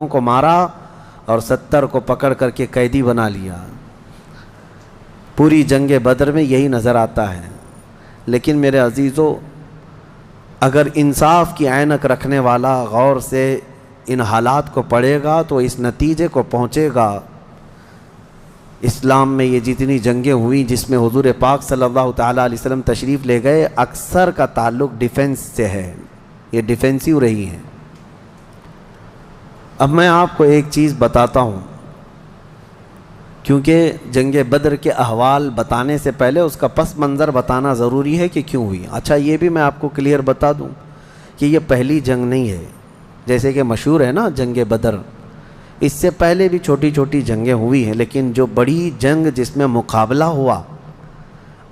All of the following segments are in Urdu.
کو مارا اور 70 کو پکڑ کر کے قیدی بنا لیا۔ پوری جنگ بدر میں یہی نظر آتا ہے۔ لیکن میرے عزیزو، اگر انصاف کی عینک رکھنے والا غور سے ان حالات کو پڑھے گا تو اس نتیجے کو پہنچے گا، اسلام میں یہ جتنی جنگیں ہوئیں جس میں حضور پاک صلی اللہ تعالیٰ علیہ وسلم تشریف لے گئے، اکثر کا تعلق ڈیفنس سے ہے، یہ ڈیفینسیو رہی ہیں۔ اب میں آپ کو ایک چیز بتاتا ہوں، کیونکہ جنگ بدر کے احوال بتانے سے پہلے اس کا پس منظر بتانا ضروری ہے کہ کیوں ہوئی۔ اچھا، یہ بھی میں آپ کو کلیئر بتا دوں کہ یہ پہلی جنگ نہیں ہے، جیسے کہ مشہور ہے نا جنگ بدر، اس سے پہلے بھی چھوٹی چھوٹی جنگیں ہوئی ہیں، لیکن جو بڑی جنگ جس میں مقابلہ ہوا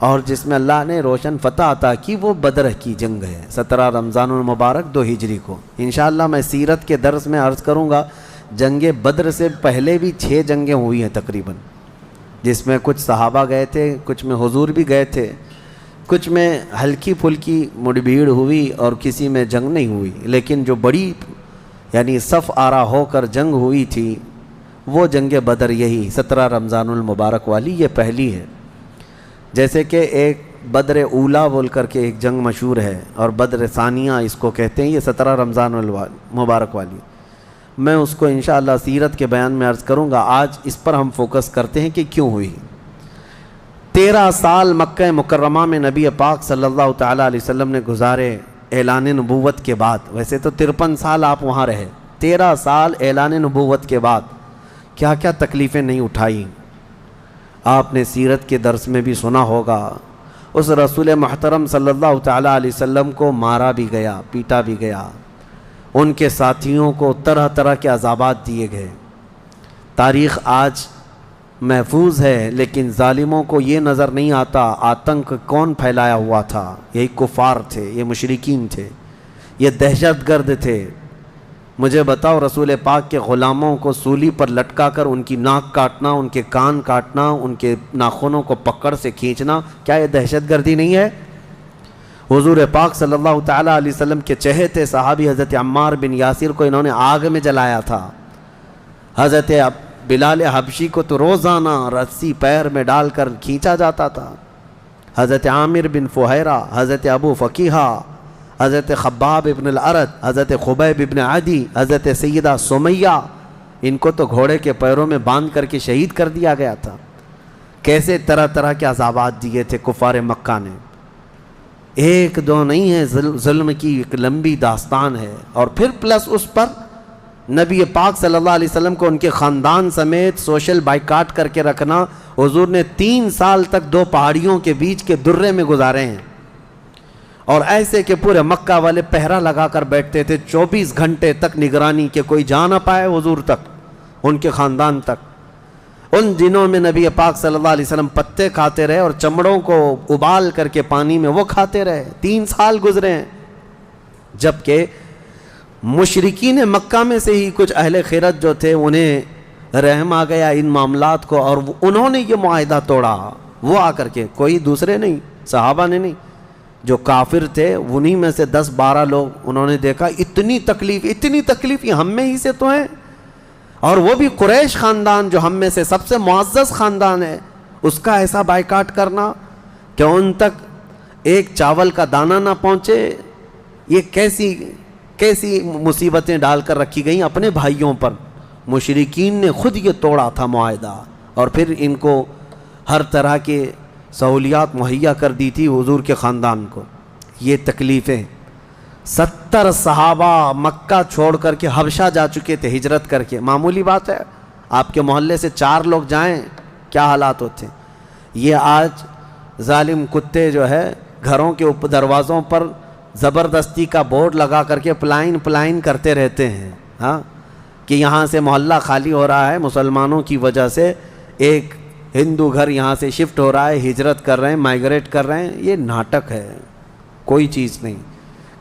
اور جس میں اللہ نے روشن فتح عطا کی، وہ بدر کی جنگ ہے، 17 رمضان المبارک 2 ہجری کو۔ انشاءاللہ میں سیرت کے درس میں عرض کروں گا، جنگ بدر سے پہلے بھی 6 جنگیں ہوئی ہیں تقریباً، جس میں کچھ صحابہ گئے تھے، کچھ میں حضور بھی گئے تھے، کچھ میں ہلکی پھلکی مڑبھیڑ ہوئی اور کسی میں جنگ نہیں ہوئی، لیکن جو بڑی یعنی صف آرا ہو کر جنگ ہوئی تھی وہ جنگ بدر، یہی 17 رمضان المبارک والی، یہ پہلی ہے۔ جیسے کہ ایک بدر اولا بول کر کے ایک جنگ مشہور ہے اور بدر ثانیہ اس کو کہتے ہیں، یہ 17 رمضان المبارک والی، میں اس کو انشاءاللہ سیرت کے بیان میں عرض کروں گا۔ آج اس پر ہم فوکس کرتے ہیں کہ کیوں ہوئی۔ 13 سال مکہ مکرمہ میں نبی پاک صلی اللہ تعالیٰ علیہ وسلم نے گزارے اعلان نبوت کے بعد، ویسے تو 53 سال آپ وہاں رہے، 13 سال اعلان نبوت کے بعد کیا کیا تکلیفیں نہیں اٹھائیں۔ آپ نے سیرت کے درس میں بھی سنا ہوگا، اس رسول محترم صلی اللہ تعالیٰ علیہ وسلم کو مارا بھی گیا، پیٹا بھی گیا، ان کے ساتھیوں کو طرح طرح کے عذابات دیے گئے۔ تاریخ آج محفوظ ہے، لیکن ظالموں کو یہ نظر نہیں آتا آتنک کون پھیلایا ہوا تھا۔ یہی کفار تھے، یہ مشرکین تھے، یہ دہشت گرد تھے۔ مجھے بتاؤ، رسول پاک کے غلاموں کو سولی پر لٹکا کر ان کی ناک کاٹنا، ان کے کان کاٹنا، ان کے ناخنوں کو پکڑ سے کھینچنا، کیا یہ دہشت گردی نہیں ہے؟ حضور پاک صلی اللہ تعالیٰ علیہ وسلم کے چہیتے صحابی حضرت عمار بن یاسر کو انہوں نے آگ میں جلایا تھا۔ حضرت بلال حبشی کو تو روزانہ رسی پیر میں ڈال کر کھینچا جاتا تھا۔ حضرت عامر بن فہیرہ، حضرت ابو فقیہہ، حضرت خباب ابن الارت، حضرت خبیب ابن عدی، حضرت سیدہ سمیہ، ان کو تو گھوڑے کے پیروں میں باندھ کر کے شہید کر دیا گیا تھا۔ کیسے طرح طرح کے عذابات دیے تھے کفار مکہ نے، ایک دو نہیں ہے، ظلم کی ایک لمبی داستان ہے۔ اور پھر پلس اس پر نبی پاک صلی اللہ علیہ وسلم کو ان کے خاندان سمیت سوشل بائیکاٹ کر کے رکھنا۔ حضور نے 3 سال تک 2 پہاڑیوں کے بیچ کے درے میں گزارے ہیں، اور ایسے کہ پورے مکہ والے پہرا لگا کر بیٹھتے تھے 24 گھنٹے تک نگرانی، کہ کوئی جا نہ پائے حضور تک، ان کے خاندان تک۔ ان دنوں میں نبی پاک صلی اللہ علیہ وسلم پتے کھاتے رہے اور چمڑوں کو ابال کر کے پانی میں وہ کھاتے رہے۔ 3 سال گزرے ہیں، جبکہ مشرکین مکہ میں سے ہی کچھ اہل خیرت جو تھے انہیں رحم آ گیا ان معاملات کو، اور انہوں نے یہ معاہدہ توڑا۔ وہ آ کر کے، کوئی دوسرے نہیں، صحابہ نے نہیں، جو کافر تھے انہی میں سے 10-12 لوگ، انہوں نے دیکھا اتنی تکلیف یہ ہم میں ہی سے تو ہیں، اور وہ بھی قریش خاندان جو ہم میں سے سب سے معزز خاندان ہے، اس کا ایسا بائیکاٹ کرنا کہ ان تک ایک چاول کا دانہ نہ پہنچے، یہ کیسی مصیبتیں ڈال کر رکھی گئیں اپنے بھائیوں پر۔ مشرکین نے خود یہ توڑا تھا معاہدہ، اور پھر ان کو ہر طرح کے سہولیات مہیا کر دی تھی حضور کے خاندان کو۔ یہ تکلیفیں، 70 صحابہ مکہ چھوڑ کر کے حبشہ جا چکے تھے ہجرت کر کے، معمولی بات ہے؟ آپ کے محلے سے 4 لوگ جائیں، کیا حالات ہوتے ہیں؟ یہ آج ظالم کتے جو ہے گھروں کے دروازوں پر زبردستی کا بورڈ لگا کر کے پلائن کرتے رہتے ہیں، ہاں، کہ یہاں سے محلہ خالی ہو رہا ہے مسلمانوں کی وجہ سے، ایک ہندو گھر یہاں سے شفٹ ہو رہا ہے، ہجرت کر رہے ہیں، مائیگریٹ کر رہے ہیں۔ یہ ناٹک ہے، کوئی چیز نہیں۔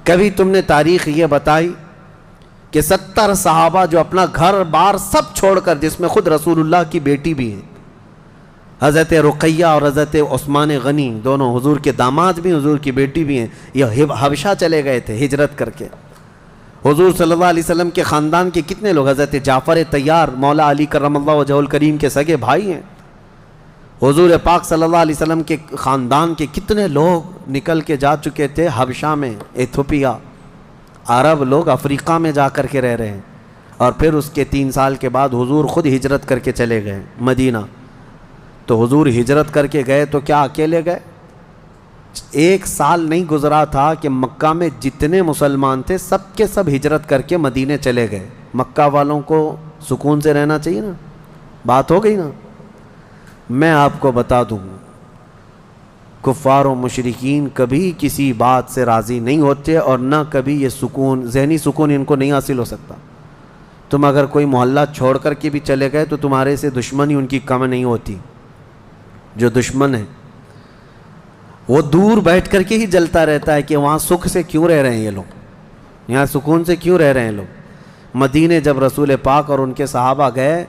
کبھی تم نے تاریخ یہ بتائی کہ 70 صحابہ جو اپنا گھر بار سب چھوڑ کر، جس میں خود رسول اللہ کی بیٹی بھی ہے، حضرت رقیہ اور حضرت عثمان غنی، دونوں حضور کے داماد بھی، حضور کی بیٹی بھی ہیں، یہ حبشہ چلے گئے تھے ہجرت کر کے، حضور صلی اللہ علیہ وسلم کے خاندان کے کتنے لوگ، حضرت جعفر طیار مولا علی کرم اللہ وجہہ الکریم کے سگے بھائی ہیں. حضور پاک صلی اللہ علیہ وسلم کے خاندان کے کتنے لوگ نکل کے جا چکے تھے حبشہ میں، ایتھوپیا، عرب لوگ افریقہ میں جا کر کے رہ رہے ہیں. اور پھر اس کے 3 سال کے بعد حضور خود ہجرت کر کے چلے گئے مدینہ. تو حضور ہجرت کر کے گئے تو کیا اکیلے گئے؟ 1 سال نہیں گزرا تھا کہ مکہ میں جتنے مسلمان تھے سب کے سب ہجرت کر کے مدینے چلے گئے. مکہ والوں کو سکون سے رہنا چاہیے نا، بات ہو گئی نا. میں آپ کو بتا دوں، کفار و مشرکین کبھی کسی بات سے راضی نہیں ہوتے، اور نہ کبھی یہ سکون، ذہنی سکون ان کو نہیں حاصل ہو سکتا. تم اگر کوئی محلہ چھوڑ کر کے بھی چلے گئے تو تمہارے سے دشمنی ان کی کم نہیں ہوتی. جو دشمن ہے وہ دور بیٹھ کر کے ہی جلتا رہتا ہے کہ وہاں سکھ سے کیوں رہ رہے ہیں یہ لوگ، یہاں سکون سے کیوں رہ رہے ہیں لوگ. مدینے جب رسول پاک اور ان کے صحابہ گئے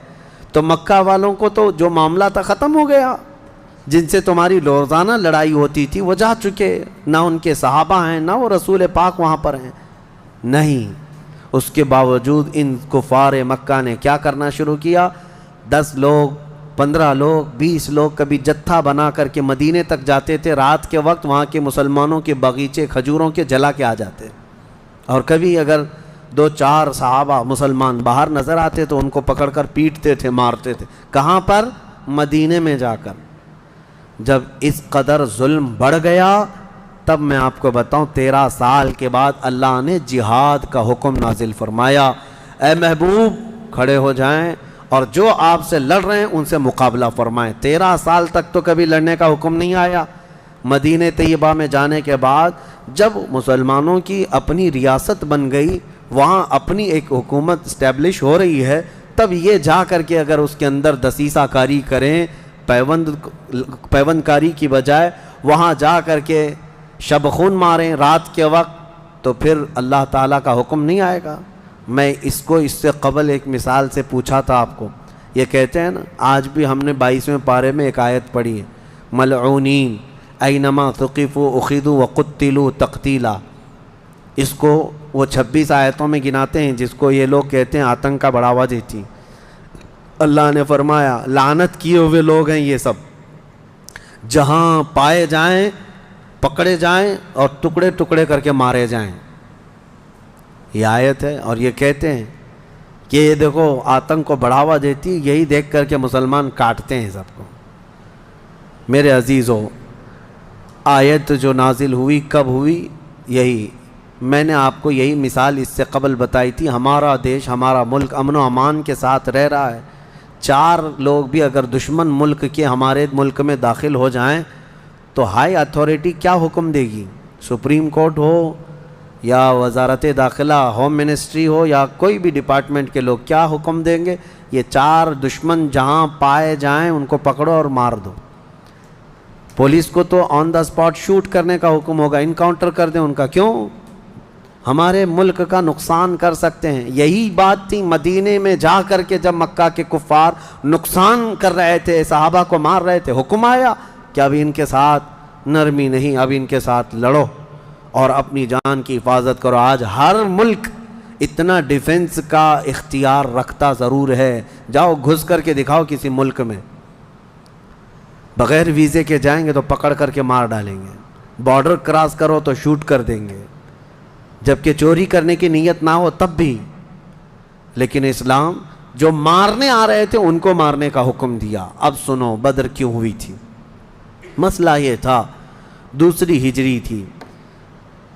تو مکہ والوں کو تو جو معاملہ تھا ختم ہو گیا. جن سے تمہاری روزانہ لڑائی ہوتی تھی وہ جا چکے، نہ ان کے صحابہ ہیں نہ وہ رسول پاک وہاں پر ہیں. نہیں، اس کے باوجود ان کفار مکہ نے کیا کرنا شروع کیا؟ 10 لوگ، 15 لوگ، 20 لوگ کبھی جتھا بنا کر کے مدینے تک جاتے تھے. رات کے وقت وہاں کے مسلمانوں کے باغیچے کھجوروں کے جلا کے آ جاتے. اور کبھی اگر 2-4 صحابہ مسلمان باہر نظر آتے تو ان کو پکڑ کر پیٹتے تھے، مارتے تھے. کہاں پر؟ مدینے میں جا کر. جب اس قدر ظلم بڑھ گیا تب میں آپ کو بتاؤں 13 سال کے بعد اللہ نے جہاد کا حکم نازل فرمایا. اے محبوب کھڑے ہو جائیں اور جو آپ سے لڑ رہے ہیں ان سے مقابلہ فرمائیں. 13 سال تک تو کبھی لڑنے کا حکم نہیں آیا. مدینہ طیبہ میں جانے کے بعد جب مسلمانوں کی اپنی ریاست بن گئی، وہاں اپنی ایک حکومت اسٹیبلش ہو رہی ہے، تب یہ جا کر کے اگر اس کے اندر دسیسہ کاری کریں، پیوند کاری کی بجائے وہاں جا کر کے شب خون ماریں رات کے وقت، تو پھر اللہ تعالیٰ کا حکم نہیں آئے گا. میں اس سے قبل ایک مثال سے پوچھا تھا آپ کو. یہ کہتے ہیں نا، آج بھی ہم نے 22ویں پارے میں ایک آیت پڑھی ہے، ملعونین اینما ثقفوا اخذوا وقتلوا تقتیلا. اس کو وہ 26 آیتوں میں گناتے ہیں جس کو یہ لوگ کہتے ہیں آتنک کا بڑھاوا دیتی. اللہ نے فرمایا لعنت کیے ہوئے لوگ ہیں یہ سب، جہاں پائے جائیں پکڑے جائیں اور ٹکڑے ٹکڑے کر کے مارے جائیں. یہ آیت ہے. اور یہ کہتے ہیں کہ یہ دیکھو آتنک کو بڑھاوا دیتی، یہی دیکھ کر کے مسلمان کاٹتے ہیں سب کو. میرے عزیزو، آیت جو نازل ہوئی کب ہوئی؟ یہی میں نے آپ کو یہی مثال اس سے قبل بتائی تھی. ہمارا دیش، ہمارا ملک امن و امان کے ساتھ رہ رہا ہے. 4 لوگ بھی اگر دشمن ملک کے ہمارے ملک میں داخل ہو جائیں تو ہائی اتھارٹی کیا حکم دے گی؟ سپریم کورٹ ہو یا وزارت داخلہ، ہوم منسٹری ہو یا کوئی بھی ڈپارٹمنٹ کے لوگ کیا حکم دیں گے؟ یہ 4 دشمن جہاں پائے جائیں ان کو پکڑو اور مار دو. پولیس کو تو آن دا اسپاٹ شوٹ کرنے کا حکم ہوگا، انکاؤنٹر کر دیں ان کا. کیوں؟ ہمارے ملک کا نقصان کر سکتے ہیں. یہی بات تھی مدینے میں جا کر کے جب مکہ کے کفار نقصان کر رہے تھے، صحابہ کو مار رہے تھے، حکم آیا کہ اب ان کے ساتھ نرمی نہیں، اب ان کے ساتھ لڑو اور اپنی جان کی حفاظت کرو. آج ہر ملک اتنا ڈیفنس کا اختیار رکھتا ضرور ہے. جاؤ گھس کر کے دکھاؤ کسی ملک میں، بغیر ویزے کے جائیں گے تو پکڑ کر کے مار ڈالیں گے. بارڈر کراس کرو تو شوٹ کر دیں گے، جبکہ چوری کرنے کی نیت نہ ہو تب بھی. لیکن اسلام جو مارنے آ رہے تھے ان کو مارنے کا حکم دیا. اب سنو بدر کیوں ہوئی تھی. مسئلہ یہ تھا، 2 ہجری تھی،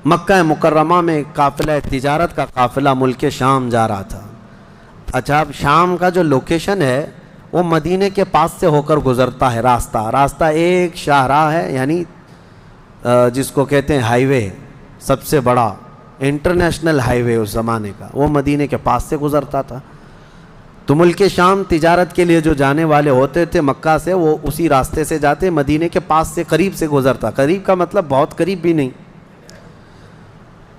مکہ مکرمہ میں قافلہ تجارت کا قافلہ ملک شام جا رہا تھا. اچھا، اب شام کا جو لوکیشن ہے وہ مدینے کے پاس سے ہو کر گزرتا ہے. راستہ ایک شاہراہ ہے، یعنی جس کو کہتے ہیں ہائی وے، سب سے بڑا انٹرنیشنل ہائی وے اس زمانے کا، وہ مدینے کے پاس سے گزرتا تھا. تو ملک شام تجارت کے لیے جو جانے والے ہوتے تھے مکہ سے، وہ اسی راستے سے جاتے، مدینے کے پاس سے قریب سے گزرتا. قریب کا مطلب بہت قریب بھی نہیں.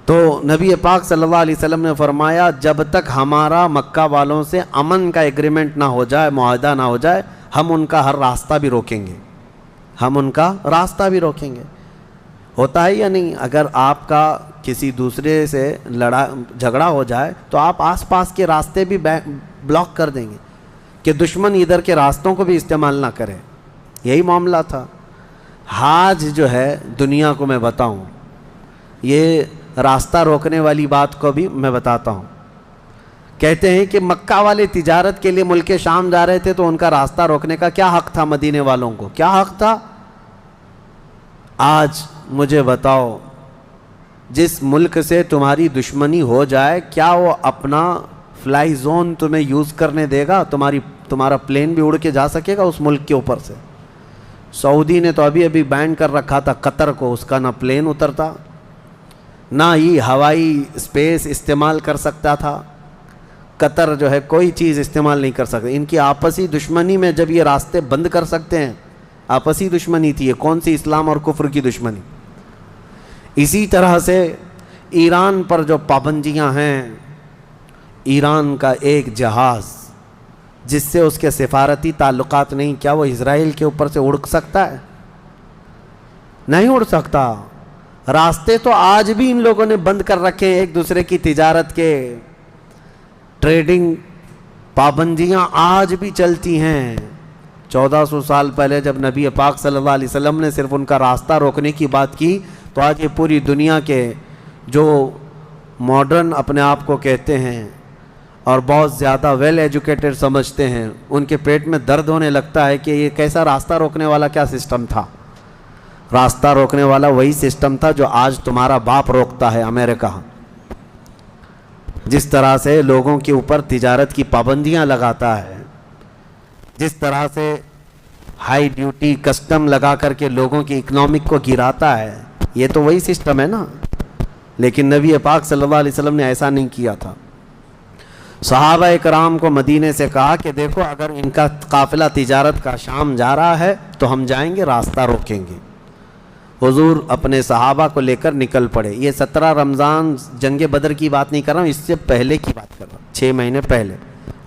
تو نبی پاک صلی اللہ علیہ وسلم نے فرمایا جب تک ہمارا مکہ والوں سے امن کا ایگریمنٹ نہ ہو جائے، معاہدہ نہ ہو جائے، ہم ان کا ہر راستہ بھی روکیں گے، ہم ان کا راستہ بھی روکیں گے. ہوتا ہے یا نہیں؟ اگر آپ کا کسی دوسرے سے جھگڑا ہو جائے تو آپ آس پاس کے راستے بھی بلاک کر دیں گے کہ دشمن ادھر کے راستوں کو بھی استعمال نہ کرے. یہی معاملہ تھا. حاج جو ہے دنیا کو میں بتاؤں، یہ راستہ روکنے والی بات کو بھی میں بتاتا ہوں. کہتے ہیں کہ مکہ والے تجارت کے لیے ملک شام جا رہے تھے تو ان کا راستہ روکنے کا کیا حق تھا؟ مدینے والوں کو کیا حق تھا؟ آج مجھے بتاؤ، جس ملک سے تمہاری دشمنی ہو جائے کیا وہ اپنا فلائی زون تمہیں یوز کرنے دے گا؟ تمہارا پلین بھی اڑ کے جا سکے گا اس ملک کے اوپر سے؟ سعودی نے تو ابھی بین کر رکھا تھا قطر کو، اس کا نہ پلین اترتا نہ ہی ہوائی اسپیس استعمال کر سکتا تھا. قطر جو ہے کوئی چیز استعمال نہیں کر سکتے. ان کی آپسی دشمنی میں جب یہ راستے بند کر سکتے ہیں، آپسی دشمنی تھی یہ، کون سی اسلام اور کفر کی دشمنی. اسی طرح سے ایران پر جو پابندیاں ہیں، ایران کا ایک جہاز جس سے اس کے سفارتی تعلقات نہیں، کیا وہ اسرائیل کے اوپر سے اڑ سکتا ہے؟ نہیں اڑ سکتا. راستے تو آج بھی ان لوگوں نے بند کر رکھے ہیں ایک دوسرے کی تجارت کے. ٹریڈنگ پابندیاں آج بھی چلتی ہیں. 1400 سال پہلے جب نبی پاک صلی اللہ علیہ وسلم نے صرف ان کا راستہ روکنے کی بات کی تو آج یہ پوری دنیا کے جو ماڈرن اپنے آپ کو کہتے ہیں اور بہت زیادہ ویل ایجوکیٹڈ سمجھتے ہیں، ان کے پیٹ میں درد ہونے لگتا ہے کہ یہ کیسا راستہ روکنے والا کیا سسٹم تھا. راستہ روکنے والا وہی سسٹم تھا جو آج تمہارا باپ روکتا ہے امریکہ. جس طرح سے لوگوں کے اوپر تجارت کی پابندیاں لگاتا ہے، جس طرح سے ہائی ڈیوٹی کسٹم لگا کر کے لوگوں کی اکنامک کو گراتا ہے، یہ تو وہی سسٹم ہے نا. لیکن نبی پاک صلی اللہ علیہ وسلم نے ایسا نہیں کیا تھا. صحابہ کرام کو مدینے سے کہا کہ دیکھو اگر ان کا قافلہ تجارت کا شام جا رہا ہے تو ہم جائیں گے، راستہ روکیں گے. حضور اپنے صحابہ کو لے کر نکل پڑے. یہ 17 رمضان جنگ بدر کی بات نہیں کر رہا ہوں، اس سے پہلے کی بات کر رہا ہوں. 6 مہینے پہلے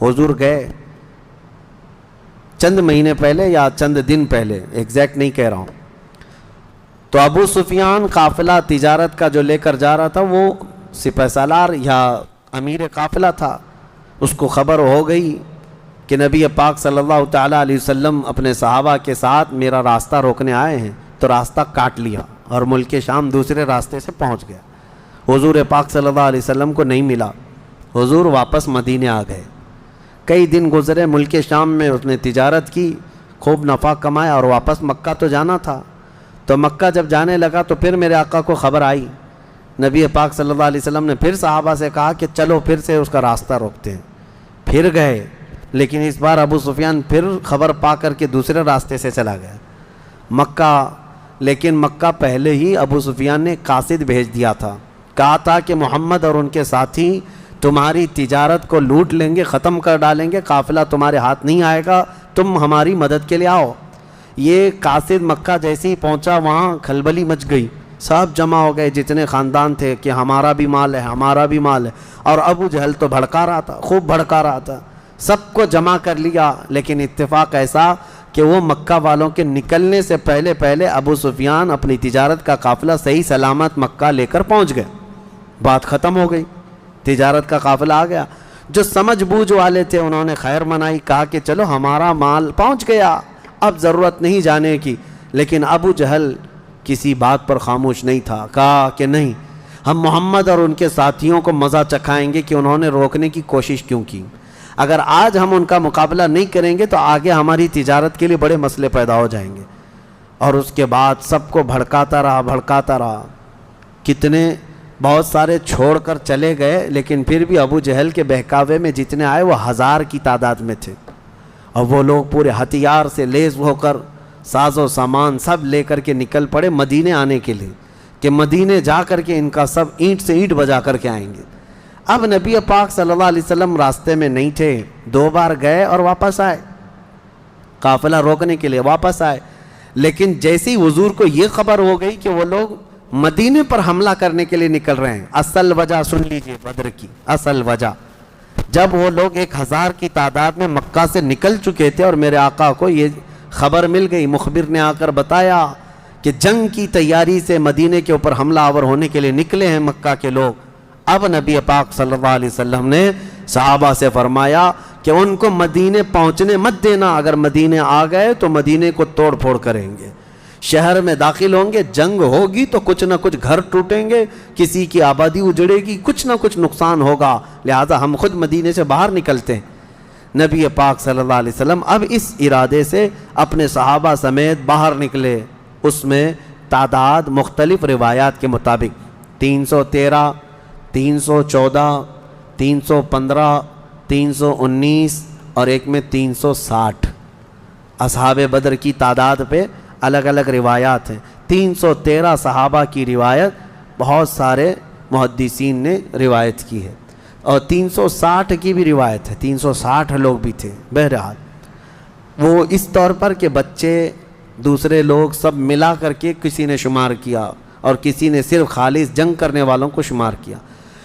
حضور گئے، چند مہینے پہلے یا چند دن پہلے، ایگزیکٹ نہیں کہہ رہا ہوں. تو ابو سفیان قافلہ تجارت کا جو لے کر جا رہا تھا وہ سپہ سالار یا امیر قافلہ تھا. اس کو خبر ہو گئی کہ نبی پاک صلی اللہ تعالیٰ علیہ وسلم اپنے صحابہ کے ساتھ میرا راستہ روکنے آئے ہیں، تو راستہ کاٹ لیا اور ملک شام دوسرے راستے سے پہنچ گیا. حضور پاک صلی اللہ علیہ وسلم کو نہیں ملا. حضور واپس مدینے آ گئے. کئی دن گزرے، ملک شام میں اس نے تجارت کی، خوب نفع کمایا اور واپس مکہ تو جانا تھا. تو مکہ جب جانے لگا تو پھر میرے آقا کو خبر آئی. نبی پاک صلی اللہ علیہ وسلم نے پھر صحابہ سے کہا کہ چلو پھر سے اس کا راستہ روکتے ہیں. پھر گئے، لیکن اس بار ابو سفیان پھر خبر پا کر کے دوسرے راستے سے چلا گیا مکہ. لیکن مکہ پہلے ہی ابو سفیان نے قاصد بھیج دیا تھا، کہا تھا کہ محمد اور ان کے ساتھی تمہاری تجارت کو لوٹ لیں گے، ختم کر ڈالیں گے، قافلہ تمہارے ہاتھ نہیں آئے گا، تم ہماری مدد کے لیے آؤ. یہ قاصد مکہ جیسے ہی پہنچا وہاں کھلبلی مچ گئی. سب جمع ہو گئے جتنے خاندان تھے کہ ہمارا بھی مال ہے، ہمارا بھی مال ہے. اور ابو جہل تو بھڑکا رہا تھا، خوب بھڑکا رہا تھا. سب کو جمع کر لیا. لیکن اتفاق ایسا کہ وہ مکہ والوں کے نکلنے سے پہلے ابو سفیان اپنی تجارت کا قافلہ صحیح سلامت مکہ لے کر پہنچ گئے. بات ختم ہو گئی، تجارت کا قافلہ آ گیا. جو سمجھ بوجھ والے تھے انہوں نے خیر منائی، کہا کہ چلو ہمارا مال پہنچ گیا، اب ضرورت نہیں جانے کی. لیکن ابو جہل کسی بات پر خاموش نہیں تھا. کہا کہ نہیں، ہم محمد اور ان کے ساتھیوں کو مزہ چکھائیں گے کہ انہوں نے روکنے کی کوشش کیوں کی. اگر آج ہم ان کا مقابلہ نہیں کریں گے تو آگے ہماری تجارت کے لیے بڑے مسئلے پیدا ہو جائیں گے. اور اس کے بعد سب کو بھڑکاتا رہا. کتنے بہت سارے چھوڑ کر چلے گئے، لیکن پھر بھی ابو جہل کے بہکاوے میں جتنے آئے وہ 1000 کی تعداد میں تھے. اور وہ لوگ پورے ہتھیار سے لیس ہو کر ساز و سامان سب لے کر کے نکل پڑے مدینے آنے کے لیے کہ مدینے جا کر کے ان کا سب اینٹ سے اینٹ بجا کر کے آئیں گے. اب نبی پاک صلی اللہ علیہ وسلم راستے میں نہیں تھے. 2 بار گئے اور واپس آئے، قافلہ روکنے کے لیے واپس آئے. لیکن جیسی حضور کو یہ خبر ہو گئی کہ وہ لوگ مدینے پر حملہ کرنے کے لیے نکل رہے ہیں. اصل وجہ سن لیجئے بدر کی اصل وجہ. جب وہ لوگ 1000 کی تعداد میں مکہ سے نکل چکے تھے اور میرے آقا کو یہ خبر مل گئی، مخبر نے آ کر بتایا کہ جنگ کی تیاری سے مدینے کے اوپر حملہ آور ہونے کے لیے نکلے ہیں مکہ کے لوگ. اب نبی پاک صلی اللہ علیہ وسلم نے صحابہ سے فرمایا کہ ان کو مدینے پہنچنے مت دینا، اگر مدینے آ گئے تو مدینے کو توڑ پھوڑ کریں گے، شہر میں داخل ہوں گے، جنگ ہوگی تو کچھ نہ کچھ گھر ٹوٹیں گے، کسی کی آبادی اجڑے گی، کچھ نہ کچھ نقصان ہوگا، لہذا ہم خود مدینے سے باہر نکلتے ہیں. نبی پاک صلی اللہ علیہ وسلم اب اس ارادے سے اپنے صحابہ سمیت باہر نکلے. اس میں تعداد مختلف روایات کے مطابق 313، 314، 315، 319 اور ایک میں 360 اصحاب بدر کی تعداد پہ الگ الگ روایات ہیں. 313 صحابہ کی روایت بہت سارے محدثین نے روایت کی ہے، اور 360 کی بھی روایت ہے، 360 لوگ بھی تھے. بہرحال وہ اس طور پر کہ بچے دوسرے لوگ سب ملا کر کے کسی نے شمار کیا اور کسی نے صرف خالص جنگ کرنے والوں کو شمار کیا.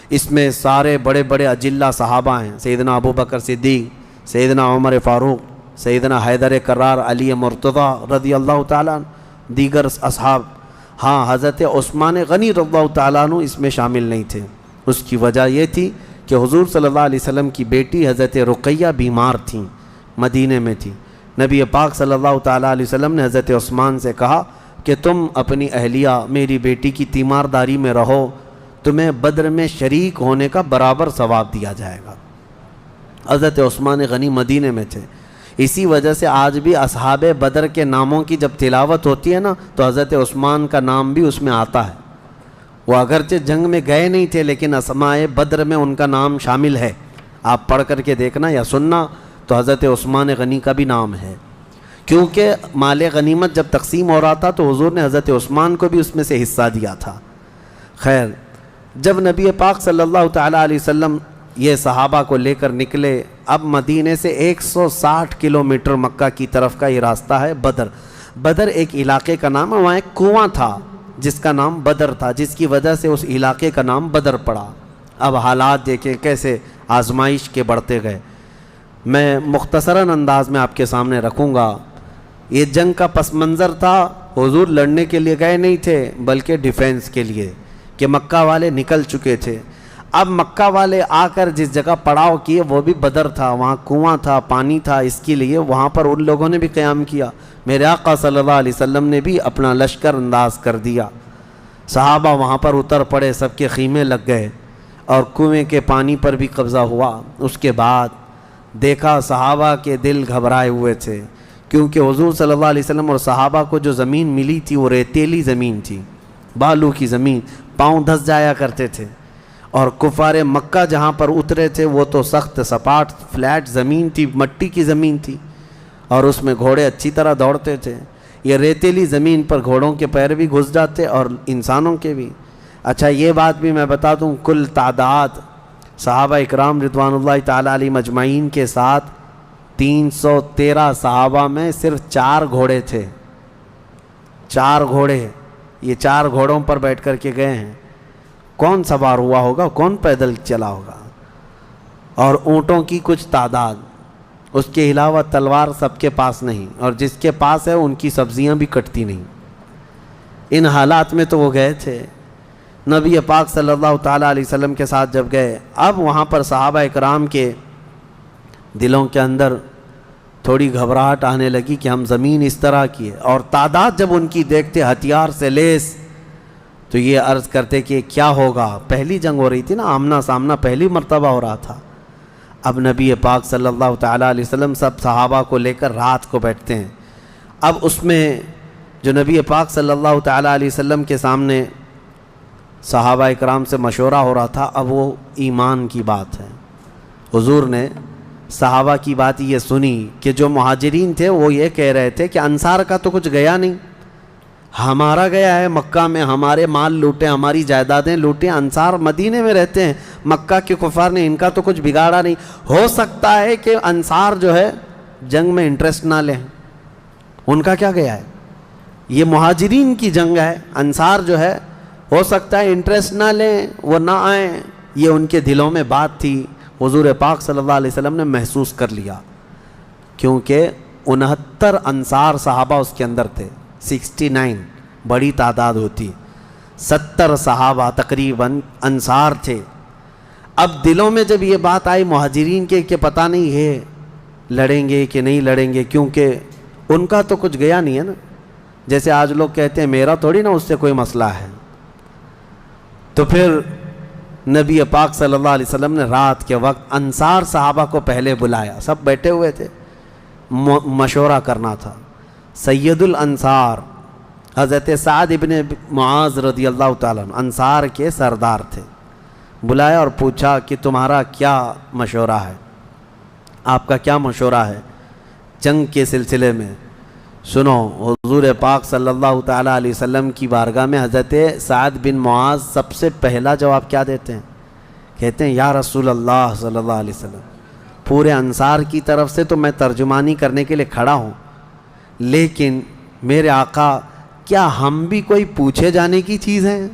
اس میں سارے بڑے بڑے اجلہ صحابہ ہیں، سیدنا ابو بکر صدیق، سیدنا عمر فاروق، سیدنا حیدر کرار، علی مرتضیٰ رضی اللہ تعالیٰ عنہ، دیگر اصحاب. ہاں، حضرت عثمان غنی رضی اللہ تعالیٰ عنہ اس میں شامل نہیں تھے. اس کی وجہ یہ تھی کہ حضور صلی اللہ علیہ وسلم کی بیٹی حضرت رقیہ بیمار تھیں، مدینے میں تھی. نبی پاک صلی اللہ تعالیٰ علیہ وسلم نے حضرت عثمان سے کہا کہ تم اپنی اہلیہ میری بیٹی کی تیمارداری میں رہو، تمہیں بدر میں شریک ہونے کا برابر ثواب دیا جائے گا. حضرت عثمان غنی مدینے میں تھے. اسی وجہ سے آج بھی اصحاب بدر کے ناموں کی جب تلاوت ہوتی ہے نا تو حضرت عثمان کا نام بھی اس میں آتا ہے. وہ اگرچہ جنگ میں گئے نہیں تھے لیکن اسماء بدر میں ان کا نام شامل ہے. آپ پڑھ کر کے دیکھنا یا سننا تو حضرت عثمان غنی کا بھی نام ہے، کیونکہ مال غنیمت جب تقسیم ہو رہا تھا تو حضور نے حضرت عثمان کو بھی اس میں سے حصہ دیا تھا. خیر، جب نبی پاک صلی اللہ تعالیٰ علیہ وسلم یہ صحابہ کو لے کر نکلے، اب مدینے سے 160 کلومیٹر مکہ کی طرف کا یہ راستہ ہے بدر. بدر ایک علاقے کا نام ہے، وہاں ایک کنواں تھا جس کا نام بدر تھا، جس کی وجہ سے اس علاقے کا نام بدر پڑا. اب حالات دیکھیں کیسے آزمائش کے بڑھتے گئے. میں مختصراً انداز میں آپ کے سامنے رکھوں گا. یہ جنگ کا پس منظر تھا. حضور لڑنے کے لیے گئے نہیں تھے بلکہ ڈیفینس کے لیے، کہ مکہ والے نکل چکے تھے. اب مکہ والے آ کر جس جگہ پڑاؤ کیے وہ بھی بدر تھا، وہاں کنواں تھا، پانی تھا، اس کے لیے وہاں پر ان لوگوں نے بھی قیام کیا. میرے آقا صلی اللہ علیہ وسلم نے بھی اپنا لشکر انداز کر دیا. صحابہ وہاں پر اتر پڑے، سب کے خیمے لگ گئے اور کنویں کے پانی پر بھی قبضہ ہوا. اس کے بعد دیکھا صحابہ کے دل گھبرائے ہوئے تھے، کیونکہ حضور صلی اللہ علیہ وسلم اور صحابہ کو جو زمین ملی تھی وہ ریتیلی زمین تھی، بالو کی زمین، پاؤں دھس جایا کرتے تھے. اور کفار مکہ جہاں پر اترے تھے وہ تو سخت سپاٹ فلیٹ زمین تھی، مٹی کی زمین تھی، اور اس میں گھوڑے اچھی طرح دوڑتے تھے. یہ ریتیلی زمین پر گھوڑوں کے پیر بھی گھس جاتے اور انسانوں کے بھی. اچھا، یہ بات بھی میں بتا دوں، کل تعداد صحابہ اکرام رضوان اللہ تعالیٰ علیہ مجمعین کے ساتھ 313 صحابہ میں صرف 4 گھوڑے تھے. 4 گھوڑے، یہ 4 گھوڑوں پر بیٹھ کر کے گئے ہیں. کون سوار ہوا ہوگا، کون پیدل چلا ہوگا؟ اور اونٹوں کی کچھ تعداد. اس کے علاوہ تلوار سب کے پاس نہیں، اور جس کے پاس ہے ان کی سبزیاں بھی کٹتی نہیں. ان حالات میں تو وہ گئے تھے. نبی پاک صلی اللہ تعالیٰ علیہ وسلم کے ساتھ جب گئے، اب وہاں پر صحابہ اکرام کے دلوں کے اندر تھوڑی گھبراہٹ آنے لگی کہ ہم زمین اس طرح کی ہے، اور تعداد جب ان کی دیکھتے ہتھیار سے لیس تو یہ عرض کرتے کہ کیا ہوگا. پہلی جنگ ہو رہی تھی نا، آمنا سامنا پہلی مرتبہ ہو رہا تھا. اب نبی پاک صلی اللہ تعالیٰ علیہ وسلم سب صحابہ کو لے کر رات کو بیٹھتے ہیں. اب اس میں جو نبی پاک صلی اللہ تعالیٰ علیہ وسلم کے سامنے صحابہ اکرام سے مشورہ ہو رہا تھا، اب وہ ایمان کی بات ہے. حضور نے صحابہ کی بات یہ سنی کہ جو مہاجرین تھے وہ یہ کہہ رہے تھے کہ انصار کا تو کچھ گیا نہیں، ہمارا گیا ہے. مکہ میں ہمارے مال لوٹے، ہماری جائیدادیں لوٹیں. انصار مدینے میں رہتے ہیں، مکہ کے کفار نے ان کا تو کچھ بگاڑا نہیں. ہو سکتا ہے کہ انصار جو ہے جنگ میں انٹرسٹ نہ لیں، ان کا کیا گیا ہے؟ یہ مہاجرین کی جنگ ہے. انصار جو ہے ہو سکتا ہے انٹرسٹ نہ لیں، وہ نہ آئیں. یہ ان کے دلوں میں بات تھی. حضور پاک صلی اللہ علیہ وسلم نے محسوس کر لیا، کیونکہ 69 انصار صحابہ اس کے اندر تھے. 69 بڑی تعداد ہوتی، 70 صحابہ تقریباً انصار تھے۔ اب دلوں میں جب یہ بات آئی مہاجرین کے کہ پتہ نہیں ہے لڑیں گے کہ نہیں لڑیں گے، کیونکہ ان کا تو کچھ گیا نہیں ہے نا، جیسے آج لوگ کہتے ہیں میرا تھوڑی نا اس سے کوئی مسئلہ ہے۔ تو پھر نبی پاک صلی اللہ علیہ وسلم نے رات کے وقت انصار صحابہ کو پہلے بلایا، سب بیٹھے ہوئے تھے، مشورہ کرنا تھا۔ سید الانصار حضرت سعد ابن معاذ رضی اللہ تعالیٰ عنہ انصار کے سردار تھے، بلایا اور پوچھا کہ تمہارا کیا مشورہ ہے، آپ کا کیا مشورہ ہے جنگ کے سلسلے میں؟ سنو، حضور پاک صلی اللہ تعالیٰ علیہ وسلم کی بارگاہ میں حضرت سعد بن معاذ سب سے پہلا جواب کیا دیتے ہیں؟ کہتے ہیں یا رسول اللہ صلی اللہ علیہ وسلم، پورے انصار کی طرف سے تو میں ترجمانی کرنے کے لیے کھڑا ہوں، لیکن میرے آقا کیا ہم بھی کوئی پوچھے جانے کی چیز ہیں؟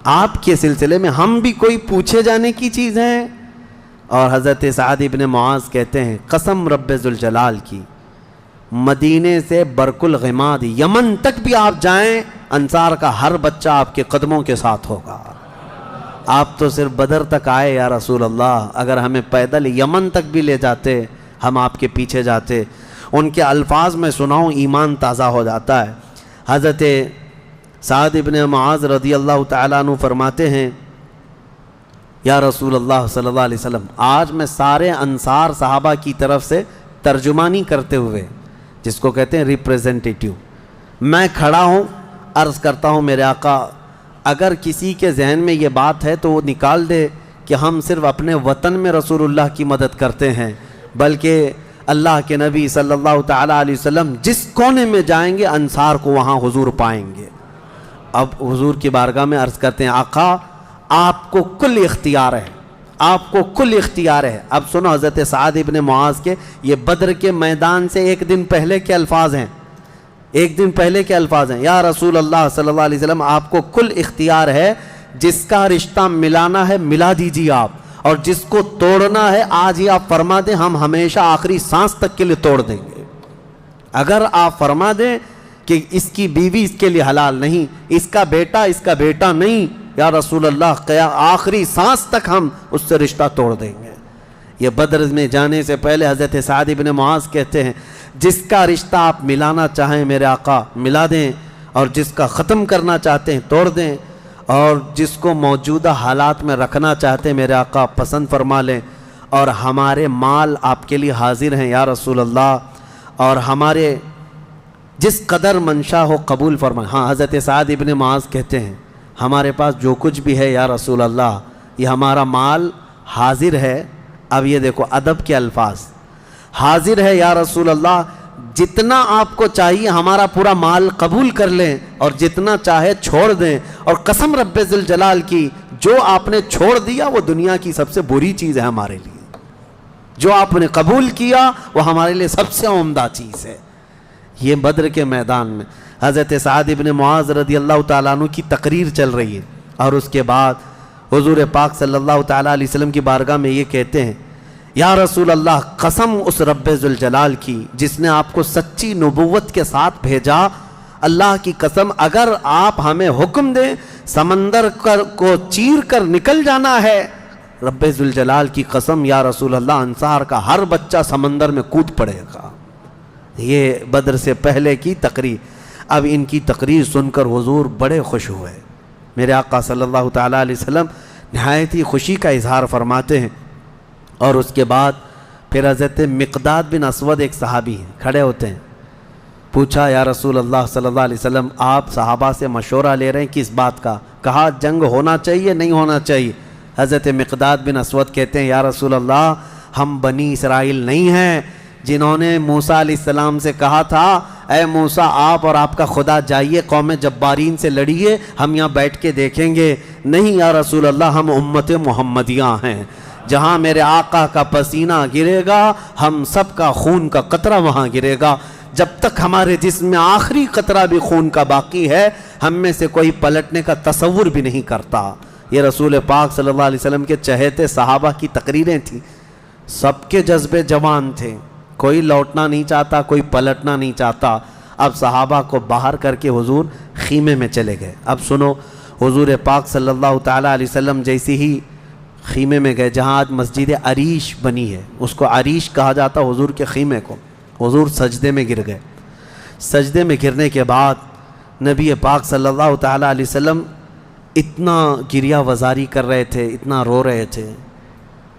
آپ کے سلسلے میں ہم بھی کوئی پوچھے جانے کی چیز ہیں؟ اور حضرت سعد ابن معاذ کہتے ہیں قسم رب ذوالجلال کی، مدینے سے برق الغماد یمن تک بھی آپ جائیں انصار کا ہر بچہ آپ کے قدموں کے ساتھ ہوگا۔ آپ تو صرف بدر تک آئے یا رسول اللہ، اگر ہمیں پیدل یمن تک بھی لے جاتے ہم آپ کے پیچھے جاتے۔ ان کے الفاظ میں سناؤں ایمان تازہ ہو جاتا ہے۔ حضرت سعد ابن معاذ رضی اللہ تعالیٰ عنہ فرماتے ہیں یا رسول اللہ صلی اللہ علیہ وسلم، آج میں سارے انصار صحابہ کی طرف سے ترجمانی کرتے ہوئے، جس کو کہتے ہیں ریپریزنٹیٹیو، میں کھڑا ہوں، عرض کرتا ہوں میرے آقا اگر کسی کے ذہن میں یہ بات ہے تو وہ نکال دے کہ ہم صرف اپنے وطن میں رسول اللہ کی مدد کرتے ہیں، بلکہ اللہ کے نبی صلی اللہ تعالیٰ علیہ وسلم جس کونے میں جائیں گے انصار کو وہاں حضور پائیں گے۔ اب حضور کی بارگاہ میں عرض کرتے ہیں آقا آپ کو کل اختیار ہے، آپ کو کل اختیار ہے۔ اب سنو حضرت سعد ابن معاذ کے یہ بدر کے میدان سے ایک دن پہلے کے الفاظ ہیں، ایک دن پہلے کے الفاظ ہیں، یا رسول اللہ صلی اللہ علیہ وسلم آپ کو کل اختیار ہے، جس کا رشتہ ملانا ہے ملا دیجیے آپ، اور جس کو توڑنا ہے آج ہی آپ فرما دیں، ہم ہمیشہ آخری سانس تک کے لیے توڑ دیں گے۔ اگر آپ فرما دیں کہ اس کی بیوی اس کے لیے حلال نہیں، اس کا بیٹا نہیں، یا رسول اللہ آخری سانس تک ہم اس سے رشتہ توڑ دیں گے۔ یہ بدر میں جانے سے پہلے حضرت سعد ابن معاذ کہتے ہیں جس کا رشتہ آپ ملانا چاہیں میرے آقا ملا دیں، اور جس کا ختم کرنا چاہتے ہیں توڑ دیں، اور جس کو موجودہ حالات میں رکھنا چاہتے ہیں میرے آقا پسند فرما لیں، اور ہمارے مال آپ کے لیے حاضر ہیں یا رسول اللہ، اور ہمارے جس قدر منشا ہو قبول فرمائیں۔ ہاں حضرت سعد ابن معاذ کہتے ہیں ہمارے پاس جو کچھ بھی ہے یا رسول اللہ یہ ہمارا مال حاضر ہے۔ اب یہ دیکھو ادب کے الفاظ، حاضر ہے یا رسول اللہ، جتنا آپ کو چاہیے ہمارا پورا مال قبول کر لیں اور جتنا چاہے چھوڑ دیں، اور قسم رب ذوالجلال کی جو آپ نے چھوڑ دیا وہ دنیا کی سب سے بری چیز ہے ہمارے لیے، جو آپ نے قبول کیا وہ ہمارے لیے سب سے عمدہ چیز ہے۔ یہ بدر کے میدان میں حضرت سعد ابن معاذ رضی اللہ تعالیٰ عنہ کی تقریر چل رہی ہے، اور اس کے بعد حضور پاک صلی اللہ تعالیٰ علیہ وسلم کی بارگاہ میں یہ کہتے ہیں یا رسول اللہ قسم اس رب ذوالجلال کی جس نے آپ کو سچی نبوت کے ساتھ بھیجا، اللہ کی قسم اگر آپ ہمیں حکم دیں سمندر کو چیر کر نکل جانا ہے، رب ذوالجلال کی قسم یا رسول اللہ انصار کا ہر بچہ سمندر میں کود پڑے گا۔ یہ بدر سے پہلے کی تقریر۔ اب ان کی تقریر سن کر حضور بڑے خوش ہوئے، میرے آقا صلی اللہ تعالیٰ علیہ وسلم نہایت ہی خوشی کا اظہار فرماتے ہیں، اور اس کے بعد پھر حضرت مقداد بن اسود ایک صحابی ہیں کھڑے ہوتے ہیں، پوچھا یا رسول اللہ صلی اللہ علیہ وسلم آپ صحابہ سے مشورہ لے رہے ہیں کس بات کا؟ کہا جنگ ہونا چاہیے نہیں ہونا چاہیے؟ حضرت مقداد بن اسود کہتے ہیں یا رسول اللہ ہم بنی اسرائیل نہیں ہیں جنہوں نے موسیٰ علیہ السلام سے کہا تھا اے موسیٰ آپ اور آپ کا خدا جائیے قوم جبارین سے لڑیے، ہم یہاں بیٹھ کے دیکھیں گے۔ نہیں یا رسول اللہ ہم امت محمدیہ ہیں، جہاں میرے آقا کا پسینہ گرے گا ہم سب کا خون کا قطرہ وہاں گرے گا، جب تک ہمارے جسم میں آخری قطرہ بھی خون کا باقی ہے ہم میں سے کوئی پلٹنے کا تصور بھی نہیں کرتا۔ یہ رسول پاک صلی اللہ علیہ وسلم کے چہیتے صحابہ کی تقریریں تھیں، سب کے جذبے جوان تھے، کوئی لوٹنا نہیں چاہتا کوئی پلٹنا نہیں چاہتا۔ اب صحابہ کو باہر کر کے حضور خیمے میں چلے گئے۔ اب سنو، حضور پاک صلی اللہ تعالیٰ علیہ وسلم جیسے ہی خیمے میں گئے، جہاں آج مسجد عریش بنی ہے، اس کو عریش کہا جاتا حضور کے خیمے کو، حضور سجدے میں گر گئے۔ سجدے میں گرنے کے بعد نبی پاک صلی اللہ تعالیٰ علیہ وسلم اتنا گریہ وزاری کر رہے تھے، اتنا رو رہے تھے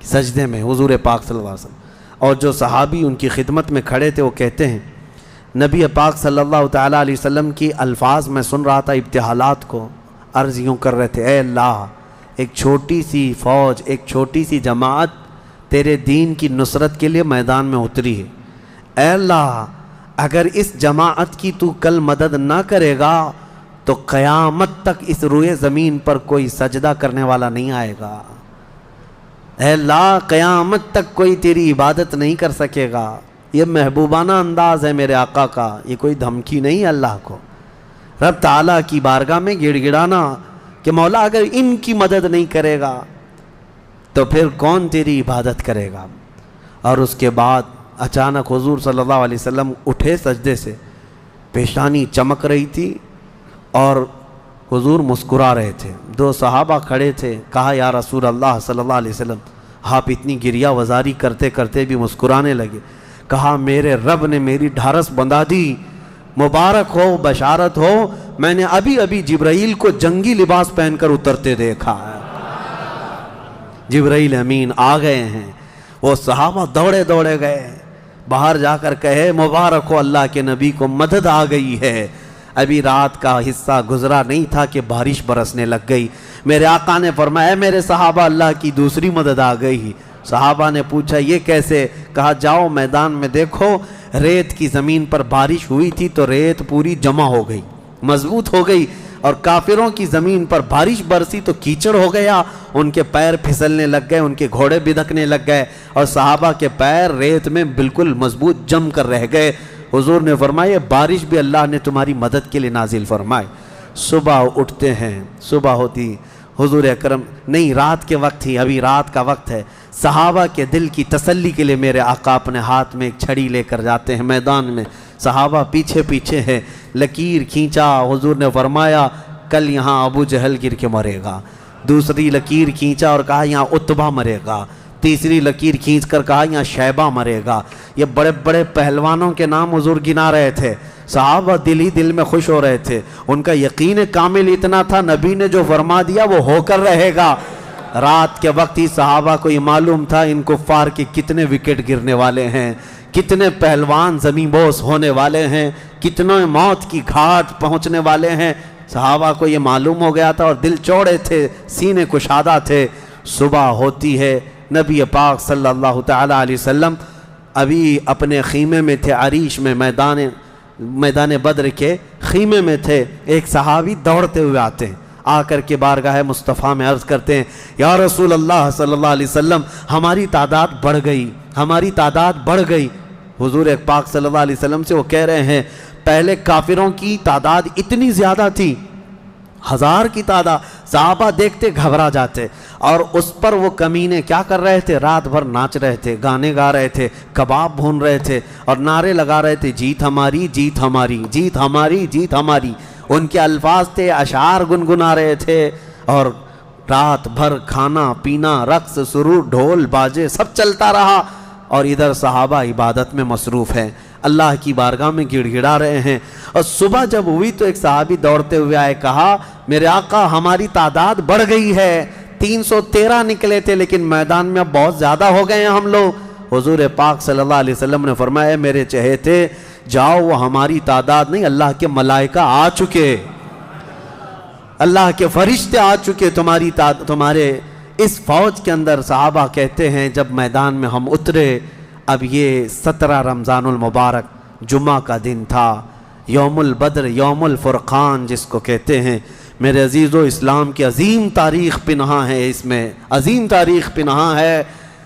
سجدے میں حضور پاک صلی اللہ علیہ وسلم۔ اور جو صحابی ان کی خدمت میں کھڑے تھے وہ کہتے ہیں نبی پاک صلی اللہ تعالیٰ علیہ وسلم کی الفاظ میں سن رہا تھا، ابتحالات کو عرض یوں کر رہے تھے، اے اللہ، ایک چھوٹی سی فوج، ایک چھوٹی سی جماعت تیرے دین کی نصرت کے لیے میدان میں اتری ہے۔ اے اللہ، اگر اس جماعت کی تو کل مدد نہ کرے گا تو قیامت تک اس روئے زمین پر کوئی سجدہ کرنے والا نہیں آئے گا۔ اے اللہ، قیامت تک کوئی تیری عبادت نہیں کر سکے گا۔ یہ محبوبانہ انداز ہے میرے آقا کا، یہ کوئی دھمکی نہیں اللہ کو۔ رب تعالیٰ کی بارگاہ میں گڑ گڑانا کہ مولا اگر ان کی مدد نہیں کرے گا تو پھر کون تیری عبادت کرے گا۔ اور اس کے بعد اچانک حضور صلی اللہ علیہ وسلم اٹھے سجدے سے، پیشانی چمک رہی تھی اور حضور مسکرا رہے تھے۔ دو صحابہ کھڑے تھے، کہا یا رسول اللہ صلی اللہ علیہ وسلم، آپ اتنی گریہ وزاری کرتے کرتے بھی مسکرانے لگے۔ کہا میرے رب نے میری ڈھارس بندھا دی، مبارک ہو، بشارت ہو، میں نے ابھی ابھی جبرائیل کو جنگی لباس پہن کر اترتے دیکھا ہے۔ جبرائیل امین آ گئے ہیں۔ وہ صحابہ دوڑے دوڑے گئے، باہر جا کر کہے مبارک ہو، اللہ کے نبی کو مدد آ گئی ہے۔ ابھی رات کا حصہ گزرا نہیں تھا کہ بارش برسنے لگ گئی۔ میرے آقا نے فرمایا میرے صحابہ، اللہ کی دوسری مدد آ گئی۔ صحابہ نے پوچھا یہ کیسے؟ کہا جاؤ میدان میں دیکھو، ریت کی زمین پر بارش ہوئی تھی تو ریت پوری جمع ہو گئی، مضبوط ہو گئی، اور کافروں کی زمین پر بارش برسی تو کیچڑ ہو گیا، ان کے پیر پھسلنے لگ گئے، ان کے گھوڑے بدکنے لگ گئے، اور صحابہ کے پیر ریت میں بالکل مضبوط جم کر رہ گئے۔ حضور نے فرمایا بارش بھی اللہ نے تمہاری مدد کے لیے نازل فرمائے۔ صبح اٹھتے ہیں، صبح ہوتی، حضور اکرم نہیں، رات کے وقت ہی، ابھی رات کا وقت ہے، صحابہ کے دل کی تسلی کے لیے میرے آقا اپنے ہاتھ میں ایک چھڑی لے کر جاتے ہیں میدان میں، صحابہ پیچھے پیچھے ہیں، لکیر کھینچا، حضور نے فرمایا کل یہاں ابو جہل گر کے مرے گا۔ دوسری لکیر کھینچا اور کہا یہاں عتبہ مرے گا۔ تیسری لکیر کھینچ کر کہا یہاں شیبہ مرے گا۔ یہ بڑے بڑے پہلوانوں کے نام حضور گنا رہے تھے۔ صحابہ دل ہی دل میں خوش ہو رہے تھے، ان کا یقین کامل اتنا تھا نبی نے جو فرما دیا وہ ہو کر رہے گا۔ رات کے وقت ہی صحابہ کو یہ معلوم تھا ان کفار کے کتنے وکٹ گرنے والے ہیں، کتنے پہلوان زمین بوس ہونے والے ہیں، کتنے موت کی گھاٹ پہنچنے والے ہیں۔ صحابہ کو یہ معلوم ہو گیا تھا اور دل چوڑے تھے، سینے کشادہ تھے۔ صبح ہوتی ہے، نبی پاک صلی اللہ تعالیٰ علیہ وسلم ابھی اپنے خیمے میں تھے، عریش میں، میدان بدر کے خیمے میں تھے۔ ایک صحابی دوڑتے ہوئے آتے ہیں، آ کر کے بارگاہ مصطفیٰ میں عرض کرتے ہیں یا رسول اللہ صلی اللہ علیہ وسلم، ہماری تعداد بڑھ گئی، ہماری تعداد بڑھ گئی۔ حضور پاک صلی اللہ علیہ وسلم سے وہ کہہ رہے ہیں پہلے کافروں کی تعداد اتنی زیادہ تھی، 1000 کی تعداد، صحابہ دیکھتے گھبرا جاتے، اور اس پر وہ کمینے کیا کر رہے تھے؟ رات بھر ناچ رہے تھے، گانے گا رہے تھے، کباب بھون رہے تھے اور نعرے لگا رہے تھے جیت ہماری، جیت ہماری، جیت ہماری، جیت ہماری۔ ان کے الفاظ تھے، اشعار گنگنا رہے تھے، اور رات بھر کھانا پینا، رقص سرور، ڈھول باجے سب چلتا رہا، اور ادھر صحابہ عبادت میں مصروف ہیں، اللہ کی بارگاہ میں گڑ گڑا رہے ہیں۔ اور صبح جب ہوئی تو ایک صحابی دوڑتے ہوئے آئے، کہا میرے آقا ہماری تعداد بڑھ گئی ہے، 313 نکلے تھے لیکن میدان میں اب بہت زیادہ ہو گئے ہیں ہم لوگ۔ حضور پاک صلی اللہ علیہ وسلم نے فرمایا میرے چہیتے، جاؤ وہ ہماری تعداد نہیں، اللہ کے ملائکہ آ چکے، اللہ کے فرشتے آ چکے تمہارے اس فوج کے اندر۔ صحابہ کہتے ہیں جب میدان میں ہم اترے، اب یہ 17 رمضان المبارک جمعہ کا دن تھا، یوم البدر، یوم الفرقان جس کو کہتے ہیں۔ میرے عزیزو، اسلام کی عظیم تاریخ پنہاں ہے، اس میں عظیم تاریخ پنہاں ہے۔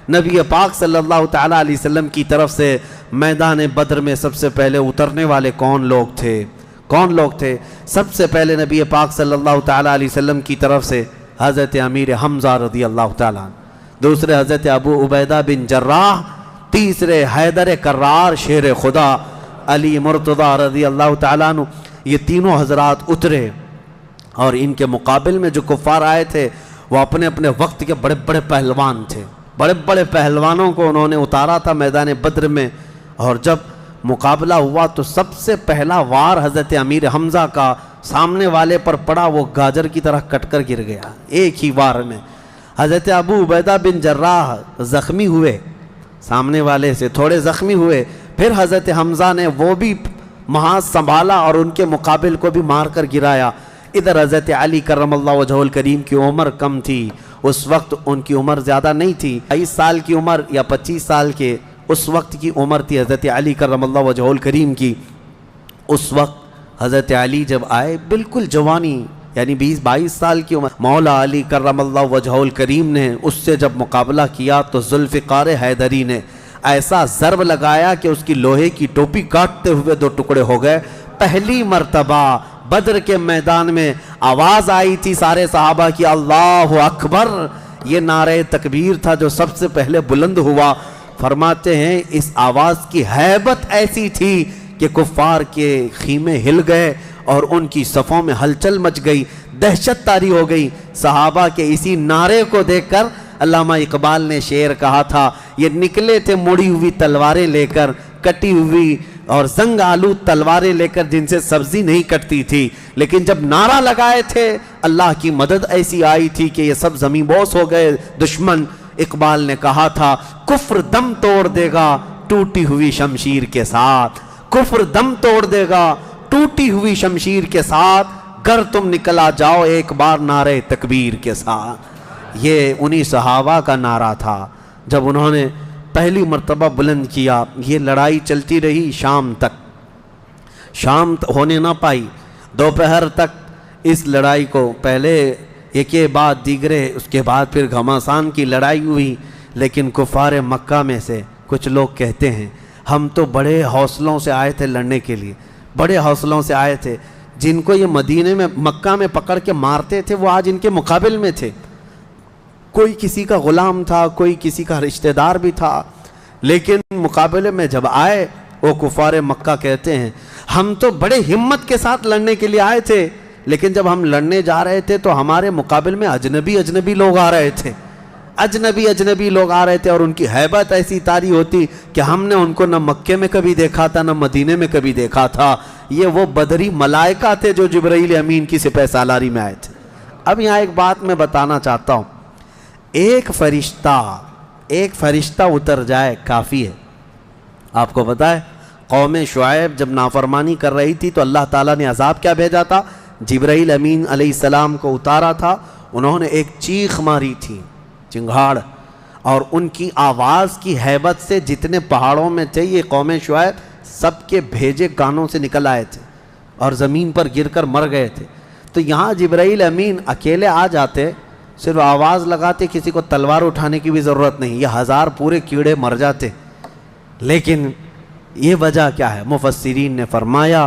نبی پاک صلی اللہ تعالیٰ علیہ وسلم کی طرف سے میدان بدر میں سب سے پہلے اترنے والے کون لوگ تھے؟ کون لوگ تھے؟ سب سے پہلے نبی پاک صلی اللہ تعالیٰ علیہ وسلم کی طرف سے حضرت امیر حمزہ رضی اللہ تعالیٰ عنہ، دوسرے حضرت ابو عبیدہ بن جراح، تیسرے حیدر کرار شیر خدا، علی مرتضیٰ رضی اللہ تعالیٰ عنہ، یہ تینوں حضرات اترے، اور ان کے مقابل میں جو کفار آئے تھے وہ اپنے اپنے وقت کے بڑے بڑے پہلوان تھے، بڑے بڑے پہلوانوں کو انہوں نے اتارا تھا میدان بدر میں، اور جب مقابلہ ہوا تو سب سے پہلا وار حضرت امیر حمزہ کا سامنے والے پر پڑا، وہ گاجر کی طرح کٹ کر گر گیا ایک ہی وار میں۔ حضرت ابو عبیدہ بن جراح زخمی ہوئے، سامنے والے سے تھوڑے زخمی ہوئے، پھر حضرت حمزہ نے وہ بھی محاذ سنبھالا اور ان کے مقابل کو بھی مار کر گرایا۔ ادھر حضرت علی کرم اللہ وجہہ الکریم کی عمر کم تھی، اس وقت ان کی عمر زیادہ نہیں تھی، 22 سال کی عمر یا 25 سال کے اس وقت کی عمر تھی حضرت علی کرم اللہ وجہہ الکریم کی۔ اس وقت حضرت علی جب آئے بالکل جوانی، یعنی 20-22 سال کی عمر، مولا علی کرم اللہ وجہہ الکریم نے اس سے جب مقابلہ کیا تو ذوالفقار حیدری نے ایسا ضرب لگایا کہ اس کی لوہے کی ٹوپی کاٹتے ہوئے 2 ٹکڑے ہو گئے۔ پہلی مرتبہ بدر کے میدان میں آواز آئی تھی سارے صحابہ کی اللہ اکبر، یہ نعرہ تکبیر تھا جو سب سے پہلے بلند ہوا۔ فرماتے ہیں اس آواز کی ہیبت ایسی تھی کہ کفار کے خیمے ہل گئے اور ان کی صفوں میں ہلچل مچ گئی، دہشت طاری ہو گئی۔ صحابہ کے اسی نعرے کو دیکھ کر علامہ اقبال نے شعر کہا تھا، یہ نکلے تھے مڑی ہوئی تلواریں لے کر، کٹی ہوئی اور زنگ آلود تلواریں لے کر جن سے سبزی نہیں کٹتی تھی، لیکن جب نعرہ لگائے تھے اللہ کی مدد ایسی آئی تھی کہ یہ سب زمین بوس ہو گئے دشمن۔ اقبال نے کہا تھا کفر دم توڑ دے گا ٹوٹی ہوئی شمشیر کے ساتھ، کفر دم توڑ دے گا ٹوٹی ہوئی شمشیر کے ساتھ، گر تم نکلا جاؤ ایک بار نعرہ تکبیر کے ساتھ۔ یہ انہی صحابہ کا نعرہ تھا جب انہوں نے پہلی مرتبہ بلند کیا۔ یہ لڑائی چلتی رہی شام تک، شام ہونے نہ پائی، دوپہر تک اس لڑائی کو پہلے ایک کے بعد دیگرے، اس کے بعد پھر گھماسان کی لڑائی ہوئی۔ لیکن کفار مکہ میں سے کچھ لوگ کہتے ہیں ہم تو بڑے حوصلوں سے آئے تھے لڑنے کے لیے، بڑے حوصلوں سے آئے تھے، جن کو یہ مدینے میں مکہ میں پکڑ کے مارتے تھے وہ آج ان کے مقابل میں تھے، کوئی کسی کا غلام تھا، کوئی کسی کا رشتہ دار بھی تھا، لیکن مقابلے میں جب آئے وہ کفار مکہ کہتے ہیں ہم تو بڑے ہمت کے ساتھ لڑنے کے لیے آئے تھے، لیکن جب ہم لڑنے جا رہے تھے تو ہمارے مقابل میں اجنبی لوگ آ رہے تھے، اجنبی لوگ آ رہے تھے، اور ان کی ہیبت ایسی طاری ہوتی کہ ہم نے ان کو نہ مکے میں کبھی دیکھا تھا نہ مدینے میں کبھی دیکھا تھا۔ یہ وہ بدری ملائکہ تھے جو جبرائیل امین کی سپہ سالاری میں آئے تھے۔ اب یہاں ایک بات میں بتانا چاہتا ہوں، ایک فرشتہ اتر جائے کافی ہے۔ آپ کو پتہ ہے قوم شعیب جب نافرمانی کر رہی تھی تو اللہ تعالیٰ نے عذاب کیا بھیجا تھا؟ جبرائیل امین علیہ السلام کو اتارا تھا، انہوں نے ایک چیخ ماری تھی، چنگھاڑ، اور ان کی آواز کی ہیبت سے جتنے پہاڑوں میں تھے یہ قوم شعیب سب کے بھیجے کانوں سے نکل آئے تھے اور زمین پر گر کر مر گئے تھے۔ تو یہاں جبرائیل امین اکیلے آ جاتے، صرف آواز لگاتے، کسی کو تلوار اٹھانے کی بھی ضرورت نہیں، یہ 1000 پورے کیڑے مر جاتے۔ لیکن یہ وجہ کیا ہے؟ مفسرین نے فرمایا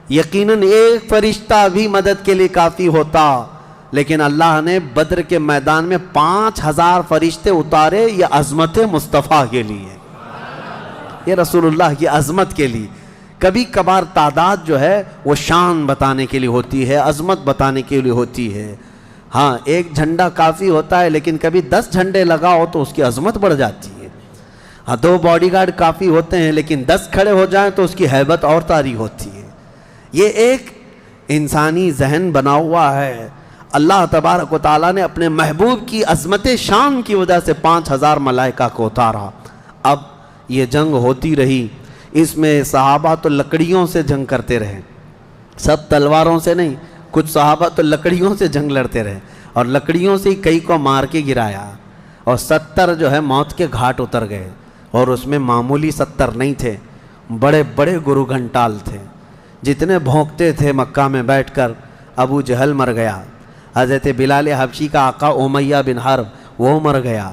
یقیناً ایک فرشتہ بھی مدد کے لیے کافی ہوتا، لیکن اللہ نے بدر کے میدان میں 5000 فرشتے اتارے، یہ عظمت مصطفیٰ کے لیے، یہ رسول اللہ کی عظمت کے لیے۔ کبھی کبھار تعداد جو ہے وہ شان بتانے کے لیے ہوتی ہے، عظمت بتانے کے لیے ہوتی ہے۔ ہاں ایک جھنڈا کافی ہوتا ہے، لیکن کبھی 10 جھنڈے لگاؤ تو اس کی عظمت بڑھ جاتی ہے۔ ہاں 2 باڈی گارڈ کافی ہوتے ہیں، لیکن 10 کھڑے ہو جائیں تو اس کی ہیبت اور طاری ہوتی ہے۔ یہ ایک انسانی ذہن بنا ہوا ہے۔ اللہ تبارک و تعالیٰ نے اپنے محبوب کی عظمت شان کی وجہ سے 5000 ملائکہ کو اتارا۔ اب یہ جنگ ہوتی رہی، اس میں صحابہ تو لکڑیوں سے جنگ کرتے رہے، سب تلواروں سے نہیں، کچھ صحابہ تو لکڑیوں سے جنگ لڑتے رہے، اور لکڑیوں سے ہی کئی کو مار کے گرایا، اور 70 جو ہے موت کے گھاٹ اتر گئے، اور اس میں معمولی 70 نہیں تھے، بڑے بڑے گرو گھنٹال تھے، جتنے بھونکتے تھے مکہ میں بیٹھ کر۔ ابو جہل مر گیا، حضرت بلال حبشی کا آقا امیہ بن حرب وہ مر گیا،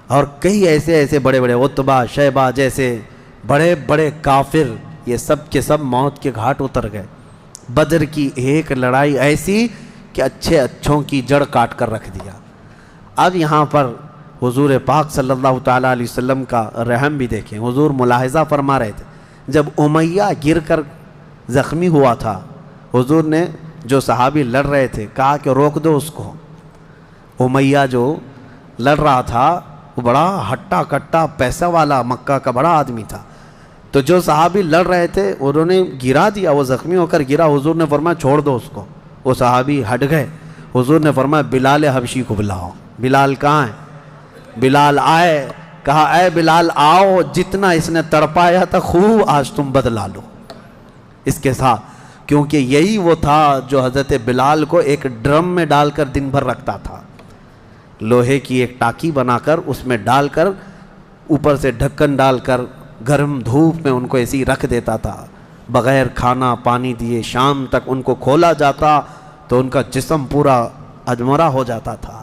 اور کئی ایسے بڑے بڑے عتبہ شیبہ جیسے بڑے بڑے کافر، یہ سب کے سب موت کے گھاٹ اتر گئے۔ بدر کی ایک لڑائی ایسی کہ اچھوں کی جڑ کاٹ کر رکھ دیا۔ اب یہاں پر حضور پاک صلی اللہ تعالیٰ علیہ وسلم کا رحم بھی دیکھیں، حضور ملاحظہ فرما رہے تھے جب امیہ گر کر زخمی ہوا تھا، حضور نے جو صحابی لڑ رہے تھے کہا کہ روک دو اس کو۔ امیہ جو لڑ رہا تھا وہ بڑا ہٹا کٹا پیسہ والا مکہ کا بڑا آدمی تھا، تو جو صحابی لڑ رہے تھے انہوں نے گرا دیا، وہ زخمی ہو کر گرا، حضور نے فرمایا چھوڑ دو اس کو۔ وہ صحابی ہٹ گئے، حضور نے فرمایا بلال حبشی کو بلاؤ۔ بلال کہاں ہے؟ بلال آئے، کہا اے بلال آؤ، جتنا اس نے تڑپایا تھا خوب آج تم بدلا لو اس کے ساتھ، کیونکہ یہی وہ تھا جو حضرت بلال کو ایک ڈرم میں ڈال کر دن بھر رکھتا تھا، لوہے کی ایک ٹاکی بنا کر اس میں ڈال کر اوپر سے ڈھکن ڈال کر گرم دھوپ میں ان کو ایسی رکھ دیتا تھا، بغیر کھانا پانی دیے شام تک ان کو کھولا جاتا تو ان کا جسم پورا اجمرا ہو جاتا تھا۔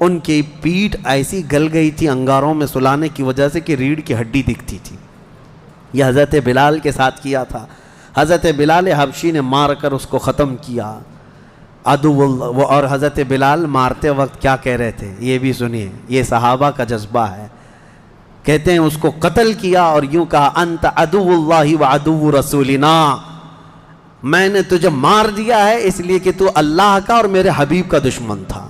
ان کی پیٹھ ایسی گل گئی تھی انگاروں میں سلانے کی وجہ سے کہ ریڑھ کی ہڈی دکھتی تھی۔ یہ حضرت بلال کے ساتھ کیا تھا۔ حضرت بلال حبشی نے مار کر اس کو ختم کیا۔ اور حضرت بلال مارتے وقت کیا کہہ رہے تھے یہ بھی سنیے، یہ صحابہ کا جذبہ ہے۔ کہتے ہیں اس کو قتل کیا اور یوں کہا انت عدو اللہ و عدو رسولنا، میں نے تجھے مار دیا ہے اس لیے کہ تو اللہ کا اور میرے حبیب کا دشمن تھا،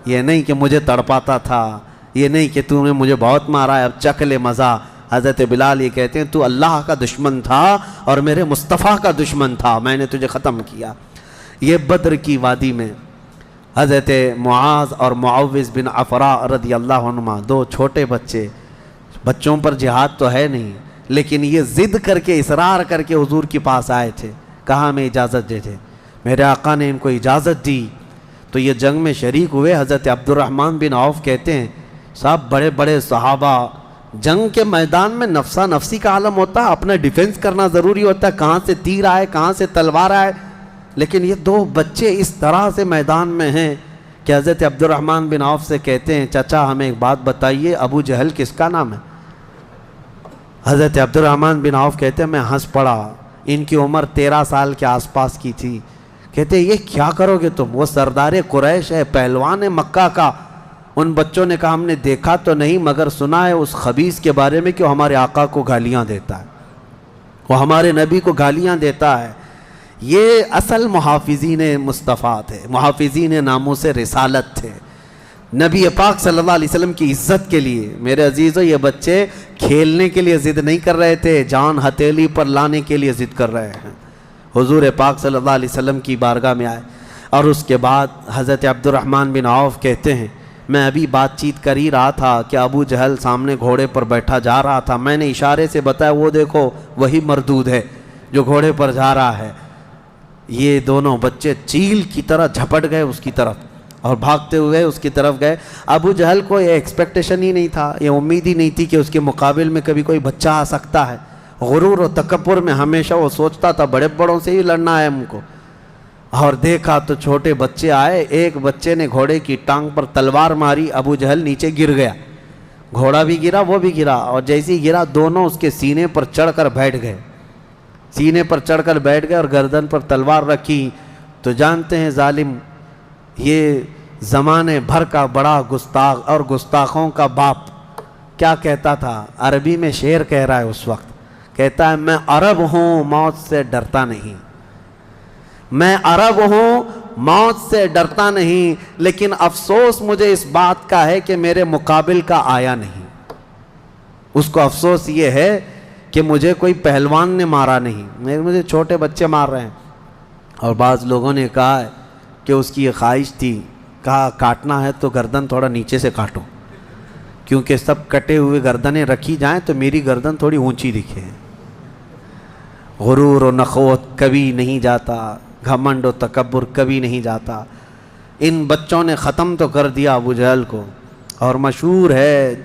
یہ نہیں کہ مجھے تڑپاتا تھا، یہ نہیں کہ تو نے مجھے بہت مارا ہے اب چکھ لے مزہ۔ حضرت بلال یہ کہتے ہیں تو اللہ کا دشمن تھا اور میرے مصطفیٰ کا دشمن تھا، میں نے تجھے ختم کیا۔ یہ بدر کی وادی میں حضرت معاذ اور معوذ بن عفراء رضی اللہ عنہما، دو چھوٹے بچے، بچوں پر جہاد تو ہے نہیں لیکن یہ ضد کر کے اصرار کر کے حضور کے پاس آئے تھے، کہا ہمیں اجازت دے دے۔ میرے آقا نے ان کو اجازت دی تو یہ جنگ میں شریک ہوئے۔ حضرت عبد الرحمن بن عوف کہتے ہیں صاحب بڑے بڑے صحابہ، جنگ کے میدان میں نفسا نفسی کا عالم ہوتا ہے، اپنا ڈیفنس کرنا ضروری ہوتا ہے، کہاں سے تیر آئے کہاں سے تلوار آئے، لیکن یہ دو بچے اس طرح سے میدان میں ہیں کہ حضرت عبد الرحمن بن عوف سے کہتے ہیں چچا ہمیں ایک بات بتائیے، ابو جہل کس کا نام ہے؟ حضرت عبد الرحمن بن عوف کہتے ہیں میں ہنس پڑا، ان کی عمر 13 سال کے آس پاس کی تھی۔ کہتے ہیں یہ کیا کرو گے تم؟ وہ سردار قریش ہے، پہلوان ہے مکہ کا۔ ان بچوں نے کہا ہم نے دیکھا تو نہیں مگر سنا ہے اس خبیث کے بارے میں کہ وہ ہمارے آقا کو گالیاں دیتا ہے، وہ ہمارے نبی کو گالیاں دیتا ہے۔ یہ اصل محافظین مصطفیٰ تھے، محافظین ناموس رسالت تھے، نبی پاک صلی اللہ علیہ وسلم کی عزت کے لیے۔ میرے عزیزو یہ بچے کھیلنے کے لیے ضد نہیں کر رہے تھے، جان ہتھیلی پر لانے کے لیے ضد کر رہے ہیں۔ حضور پاک صلی اللہ علیہ وسلم کی بارگاہ میں آئے اور اس کے بعد حضرت عبد الرحمن بن عوف کہتے ہیں میں ابھی بات چیت کر ہی رہا تھا کہ ابو جہل سامنے گھوڑے پر بیٹھا جا رہا تھا، میں نے اشارے سے بتایا وہ دیکھو وہی مردود ہے جو گھوڑے پر جا رہا ہے۔ یہ دونوں بچے چیل کی طرح جھپٹ گئے اس کی طرف اور بھاگتے ہوئے اس کی طرف گئے۔ ابو جہل کو یہ ایکسپیکٹیشن ہی نہیں تھا، یہ امید ہی نہیں تھی کہ اس کے مقابل میں کبھی کوئی بچہ آ سکتا ہے۔ غرور و تکبر میں ہمیشہ وہ سوچتا تھا بڑے بڑوں سے ہی لڑنا ہے ہم کو، اور دیکھا تو چھوٹے بچے آئے، ایک بچے نے گھوڑے کی ٹانگ پر تلوار ماری، ابو جہل نیچے گر گیا، گھوڑا بھی گرا وہ بھی گرا، اور جیسے ہی گرا دونوں اس کے سینے پر چڑھ کر بیٹھ گئے، سینے پر چڑھ کر بیٹھ گئے اور گردن پر تلوار رکھی۔ تو جانتے ہیں ظالم یہ زمانے بھر کا بڑا گستاخ اور گستاخوں کا باپ کیا کہتا تھا، عربی میں شعر کہہ رہا ہے اس وقت، کہتا ہے میں عرب ہوں موت سے ڈرتا نہیں، میں عرب ہوں موت سے ڈرتا نہیں، لیکن افسوس مجھے اس بات کا ہے کہ میرے مقابل کا آیا نہیں۔ اس کو افسوس یہ ہے کہ مجھے کوئی پہلوان نے مارا نہیں، مجھے چھوٹے بچے مار رہے ہیں۔ اور بعض لوگوں نے کہا ہے کہ اس کی یہ خواہش تھی، کہا کاٹنا ہے تو گردن تھوڑا نیچے سے کاٹو، کیونکہ سب کٹے ہوئے گردنیں رکھی جائیں تو میری گردن تھوڑی اونچی دکھے۔ غرور و نخوت کبھی نہیں جاتا، گھمنڈ و تکبر کبھی نہیں جاتا۔ ان بچوں نے ختم تو کر دیا ابو جہل کو، اور مشہور ہے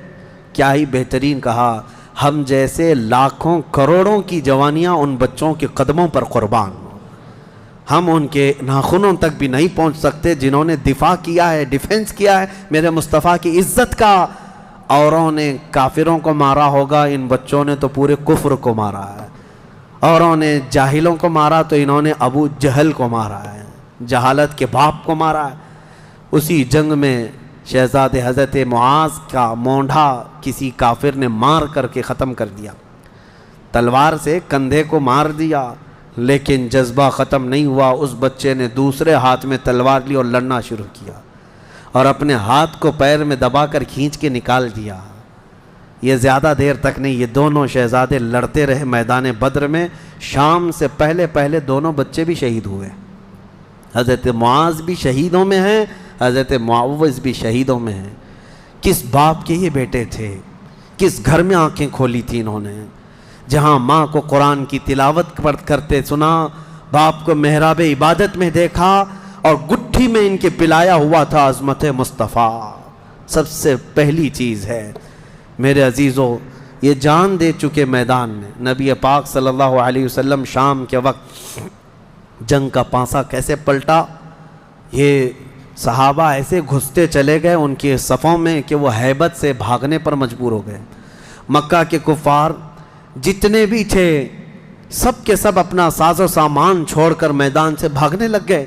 کیا ہی بہترین کہا، ہم جیسے لاکھوں کروڑوں کی جوانیاں ان بچوں کے قدموں پر قربان، ہم ان کے ناخنوں تک بھی نہیں پہنچ سکتے جنہوں نے دفاع کیا ہے، ڈیفنس کیا ہے میرے مصطفیٰ کی عزت کا۔ اوروں نے کافروں کو مارا ہوگا، ان بچوں نے تو پورے کفر کو مارا ہے۔ اوروں نے جاہلوں کو مارا تو انہوں نے ابو جہل کو مارا ہے، جہالت کے باپ کو مارا ہے۔ اسی جنگ میں شہزادے حضرت معاذ کا مونڈھا کسی کافر نے مار کر کے ختم کر دیا۔ تلوار سے کندھے کو مار دیا، لیکن جذبہ ختم نہیں ہوا. اس بچے نے دوسرے ہاتھ میں تلوار لی اور لڑنا شروع کیا اور اپنے ہاتھ کو پیر میں دبا کر کھینچ کے نکال دیا. یہ زیادہ دیر تک نہیں، یہ دونوں شہزادے لڑتے رہے میدان بدر میں. شام سے پہلے دونوں بچے بھی شہید ہوئے. حضرت معاذ بھی شہیدوں میں ہیں، حضرت معوذ بھی شہیدوں میں ہیں. کس باپ کے یہ بیٹے تھے، کس گھر میں آنکھیں کھولی تھی انہوں نے، جہاں ماں کو قرآن کی تلاوت کرتے سنا، باپ کو محراب عبادت میں دیکھا اور گٹھی میں ان کے پلایا ہوا تھا عظمت مصطفیٰ. سب سے پہلی چیز ہے میرے عزیزو، یہ جان دے چکے میدان میں. نبی پاک صلی اللہ علیہ وسلم شام کے وقت جنگ کا پانسا کیسے پلٹا، یہ صحابہ ایسے گھستے چلے گئے ان کے صفوں میں کہ وہ ہیبت سے بھاگنے پر مجبور ہو گئے. مکہ کے کفار جتنے بھی تھے سب کے سب اپنا ساز و سامان چھوڑ کر میدان سے بھاگنے لگ گئے.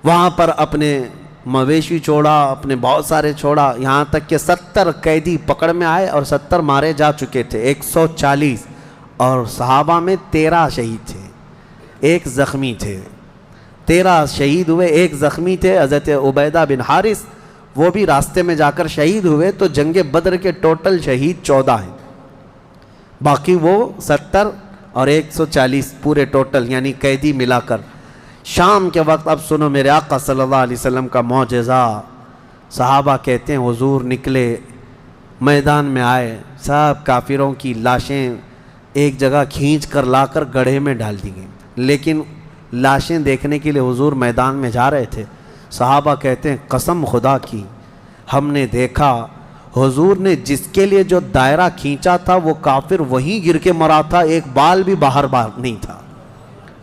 وہاں پر اپنے مویشی چھوڑا، اپنے بہت سارے چھوڑا، یہاں تک کہ 70 قیدی پکڑ میں آئے اور 70 مارے جا چکے تھے، 140. اور صحابہ میں 13 شہید تھے، 1 زخمی تھے. 13 شہید ہوئے، 1 زخمی تھے. حضرت عبیدہ بن حارث وہ بھی راستے میں جا کر شہید ہوئے. تو جنگ بدر کے ٹوٹل شہید 14 ہیں، باقی وہ 70 اور 140 پورے ٹوٹل یعنی قیدی ملا کر. شام کے وقت اب سنو میرے آقا صلی اللہ علیہ وسلم کا معجزہ. صحابہ کہتے ہیں حضور نکلے، میدان میں آئے، سب کافروں کی لاشیں ایک جگہ کھینچ کر لا کر گڑھے میں ڈال دی گئیں. لیکن لاشیں دیکھنے کے لیے حضور میدان میں جا رہے تھے. صحابہ کہتے ہیں قسم خدا کی ہم نے دیکھا حضور نے جس کے لیے جو دائرہ کھینچا تھا وہ کافر وہیں گر کے مرا تھا، ایک بال بھی باہر نہیں تھا.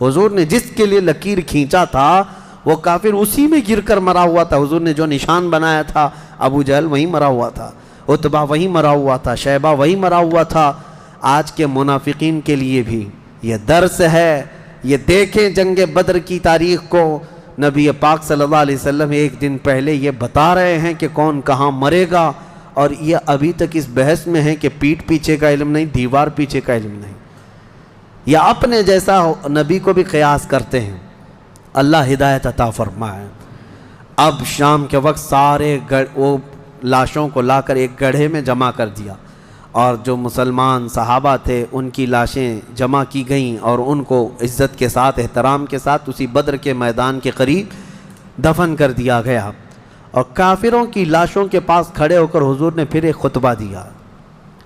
حضور نے جس کے لیے لکیر کھینچا تھا وہ کافر اسی میں گر کر مرا ہوا تھا. حضور نے جو نشان بنایا تھا ابو جہل وہیں مرا ہوا تھا، عتبہ وہیں مرا ہوا تھا، شیبہ وہیں مرا ہوا تھا. آج کے منافقین کے لیے بھی یہ درس ہے. یہ دیکھیں جنگ بدر کی تاریخ کو، نبی پاک صلی اللہ علیہ وسلم ایک دن پہلے یہ بتا رہے ہیں کہ کون کہاں مرے گا، اور یہ ابھی تک اس بحث میں ہے کہ پیٹ پیچھے کا علم نہیں، دیوار پیچھے کا علم نہیں، یا اپنے جیسا نبی کو بھی قیاس کرتے ہیں. اللہ ہدایت عطا فرمائے. اب شام کے وقت سارے وہ لاشوں کو لا کر ایک گڑھے میں جمع کر دیا، اور جو مسلمان صحابہ تھے ان کی لاشیں جمع کی گئیں اور ان کو عزت کے ساتھ احترام کے ساتھ اسی بدر کے میدان کے قریب دفن کر دیا گیا. اور کافروں کی لاشوں کے پاس کھڑے ہو کر حضور نے پھر ایک خطبہ دیا.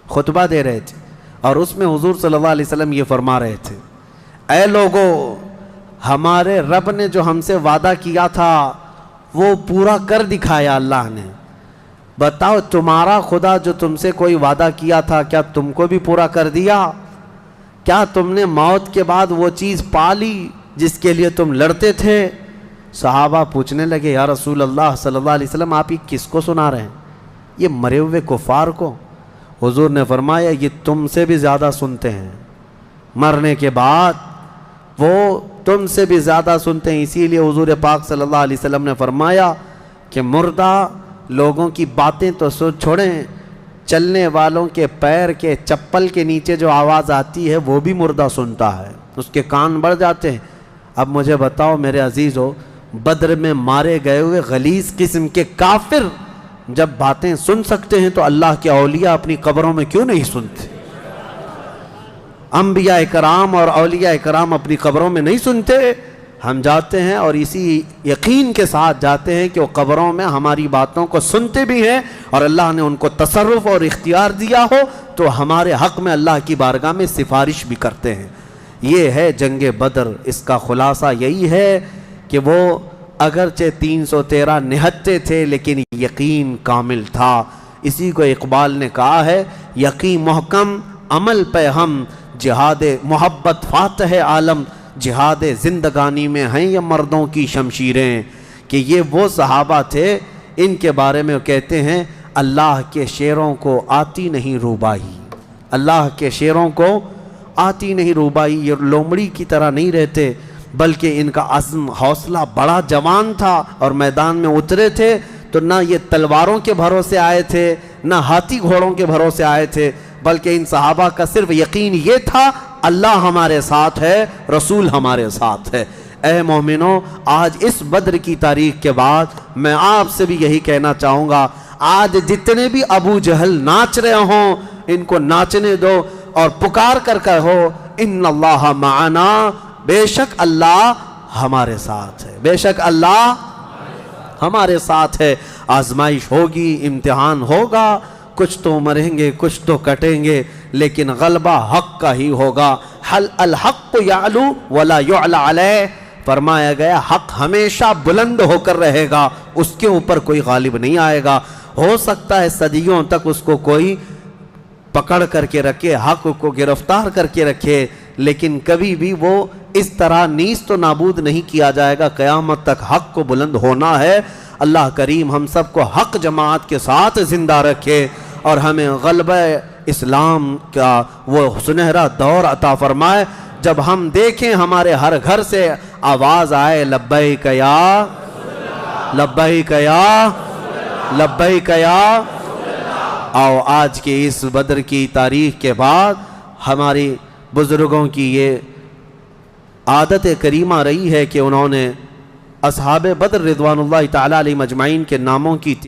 خطبہ دے رہے تھے اور اس میں حضور صلی اللہ علیہ وسلم یہ فرما رہے تھے، اے لوگو، ہمارے رب نے جو ہم سے وعدہ کیا تھا وہ پورا کر دکھایا اللہ نے. بتاؤ تمہارا خدا جو تم سے کوئی وعدہ کیا تھا کیا تم کو بھی پورا کر دیا؟ کیا تم نے موت کے بعد وہ چیز پا لی جس کے لیے تم لڑتے تھے؟ صحابہ پوچھنے لگے یا رسول اللہ صلی اللہ علیہ وسلم آپ یہ کس کو سنا رہے ہیں؟ یہ مرے ہوئے کفار کو. حضور نے فرمایا یہ تم سے بھی زیادہ سنتے ہیں، مرنے کے بعد وہ تم سے بھی زیادہ سنتے ہیں. اسی لیے حضور پاک صلی اللہ علیہ وسلم نے فرمایا کہ مردہ لوگوں کی باتیں تو چھوڑیں، چلنے والوں کے پیر کے چپل کے نیچے جو آواز آتی ہے وہ بھی مردہ سنتا ہے، اس کے کان بڑھ جاتے ہیں. اب مجھے بتاؤ میرے عزیزو، بدر میں مارے گئے ہوئے غلیظ قسم کے کافر جب باتیں سن سکتے ہیں تو اللہ کے اولیاء اپنی قبروں میں کیوں نہیں سنتے؟ انبیاء کرام اور اولیاء کرام اپنی قبروں میں نہیں سنتے؟ ہم جاتے ہیں اور اسی یقین کے ساتھ جاتے ہیں کہ وہ قبروں میں ہماری باتوں کو سنتے بھی ہیں، اور اللہ نے ان کو تصرف اور اختیار دیا ہو تو ہمارے حق میں اللہ کی بارگاہ میں سفارش بھی کرتے ہیں. یہ ہے جنگ بدر. اس کا خلاصہ یہی ہے کہ وہ اگرچہ 313 نہتے تھے لیکن یقین کامل تھا. اسی کو اقبال نے کہا ہے، یقین محکم عمل پہ ہم، جہاد محبت فاتح عالم، جہاد زندگانی میں ہیں یہ مردوں کی شمشیریں. کہ یہ وہ صحابہ تھے، ان کے بارے میں کہتے ہیں اللہ کے شیروں کو آتی نہیں روبائی. اللہ کے شیروں کو آتی نہیں روبائی. یہ لومڑی کی طرح نہیں رہتے بلکہ ان کا عزم حوصلہ بڑا جوان تھا، اور میدان میں اترے تھے تو نہ یہ تلواروں کے بھروسے آئے تھے، نہ ہاتھی گھوڑوں کے بھروسے آئے تھے، بلکہ ان صحابہ کا صرف یقین یہ تھا اللہ ہمارے ساتھ ہے، رسول ہمارے ساتھ ہے۔ اے مومنوں، آج اس بدر کی تاریخ کے بعد میں آپ سے بھی یہی کہنا چاہوں گا، آج جتنے بھی ابو جہل ناچ رہے ہوں ان کو ناچنے دو اور پکار کر کہو ان اللہ معنا، بے شک اللہ ہمارے ساتھ ہے، بے شک اللہ ہمارے ساتھ ہے۔ آزمائش ہوگی، امتحان ہوگا، کچھ تو مریں گے کچھ تو کٹیں گے، لیکن غلبہ حق کا ہی ہوگا۔ حل الحق یعلو ولا یعلی علیہ، فرمایا گیا حق ہمیشہ بلند ہو کر رہے گا، اس کے اوپر کوئی غالب نہیں آئے گا۔ ہو سکتا ہے صدیوں تک اس کو کوئی پکڑ کر کے رکھے، حق کو گرفتار کر کے رکھے، لیکن کبھی بھی وہ اس طرح نیست و نابود نہیں کیا جائے گا۔ قیامت تک حق کو بلند ہونا ہے۔ اللہ کریم ہم سب کو حق جماعت کے ساتھ زندہ رکھے اور ہمیں غلبہ اسلام کا وہ سنہرا دور عطا فرمائے، جب ہم دیکھیں ہمارے ہر گھر سے آواز آئے لبیک یا لبیک یا لبیک یا۔ آؤ آج کے اس بدر کی تاریخ کے بعد ہماری بزرگوں کی یہ عادت کریمہ رہی ہے کہ انہوں نے اصحاب بدر رضوان اللہ تعالی علیہم اجمعین کے ناموں کی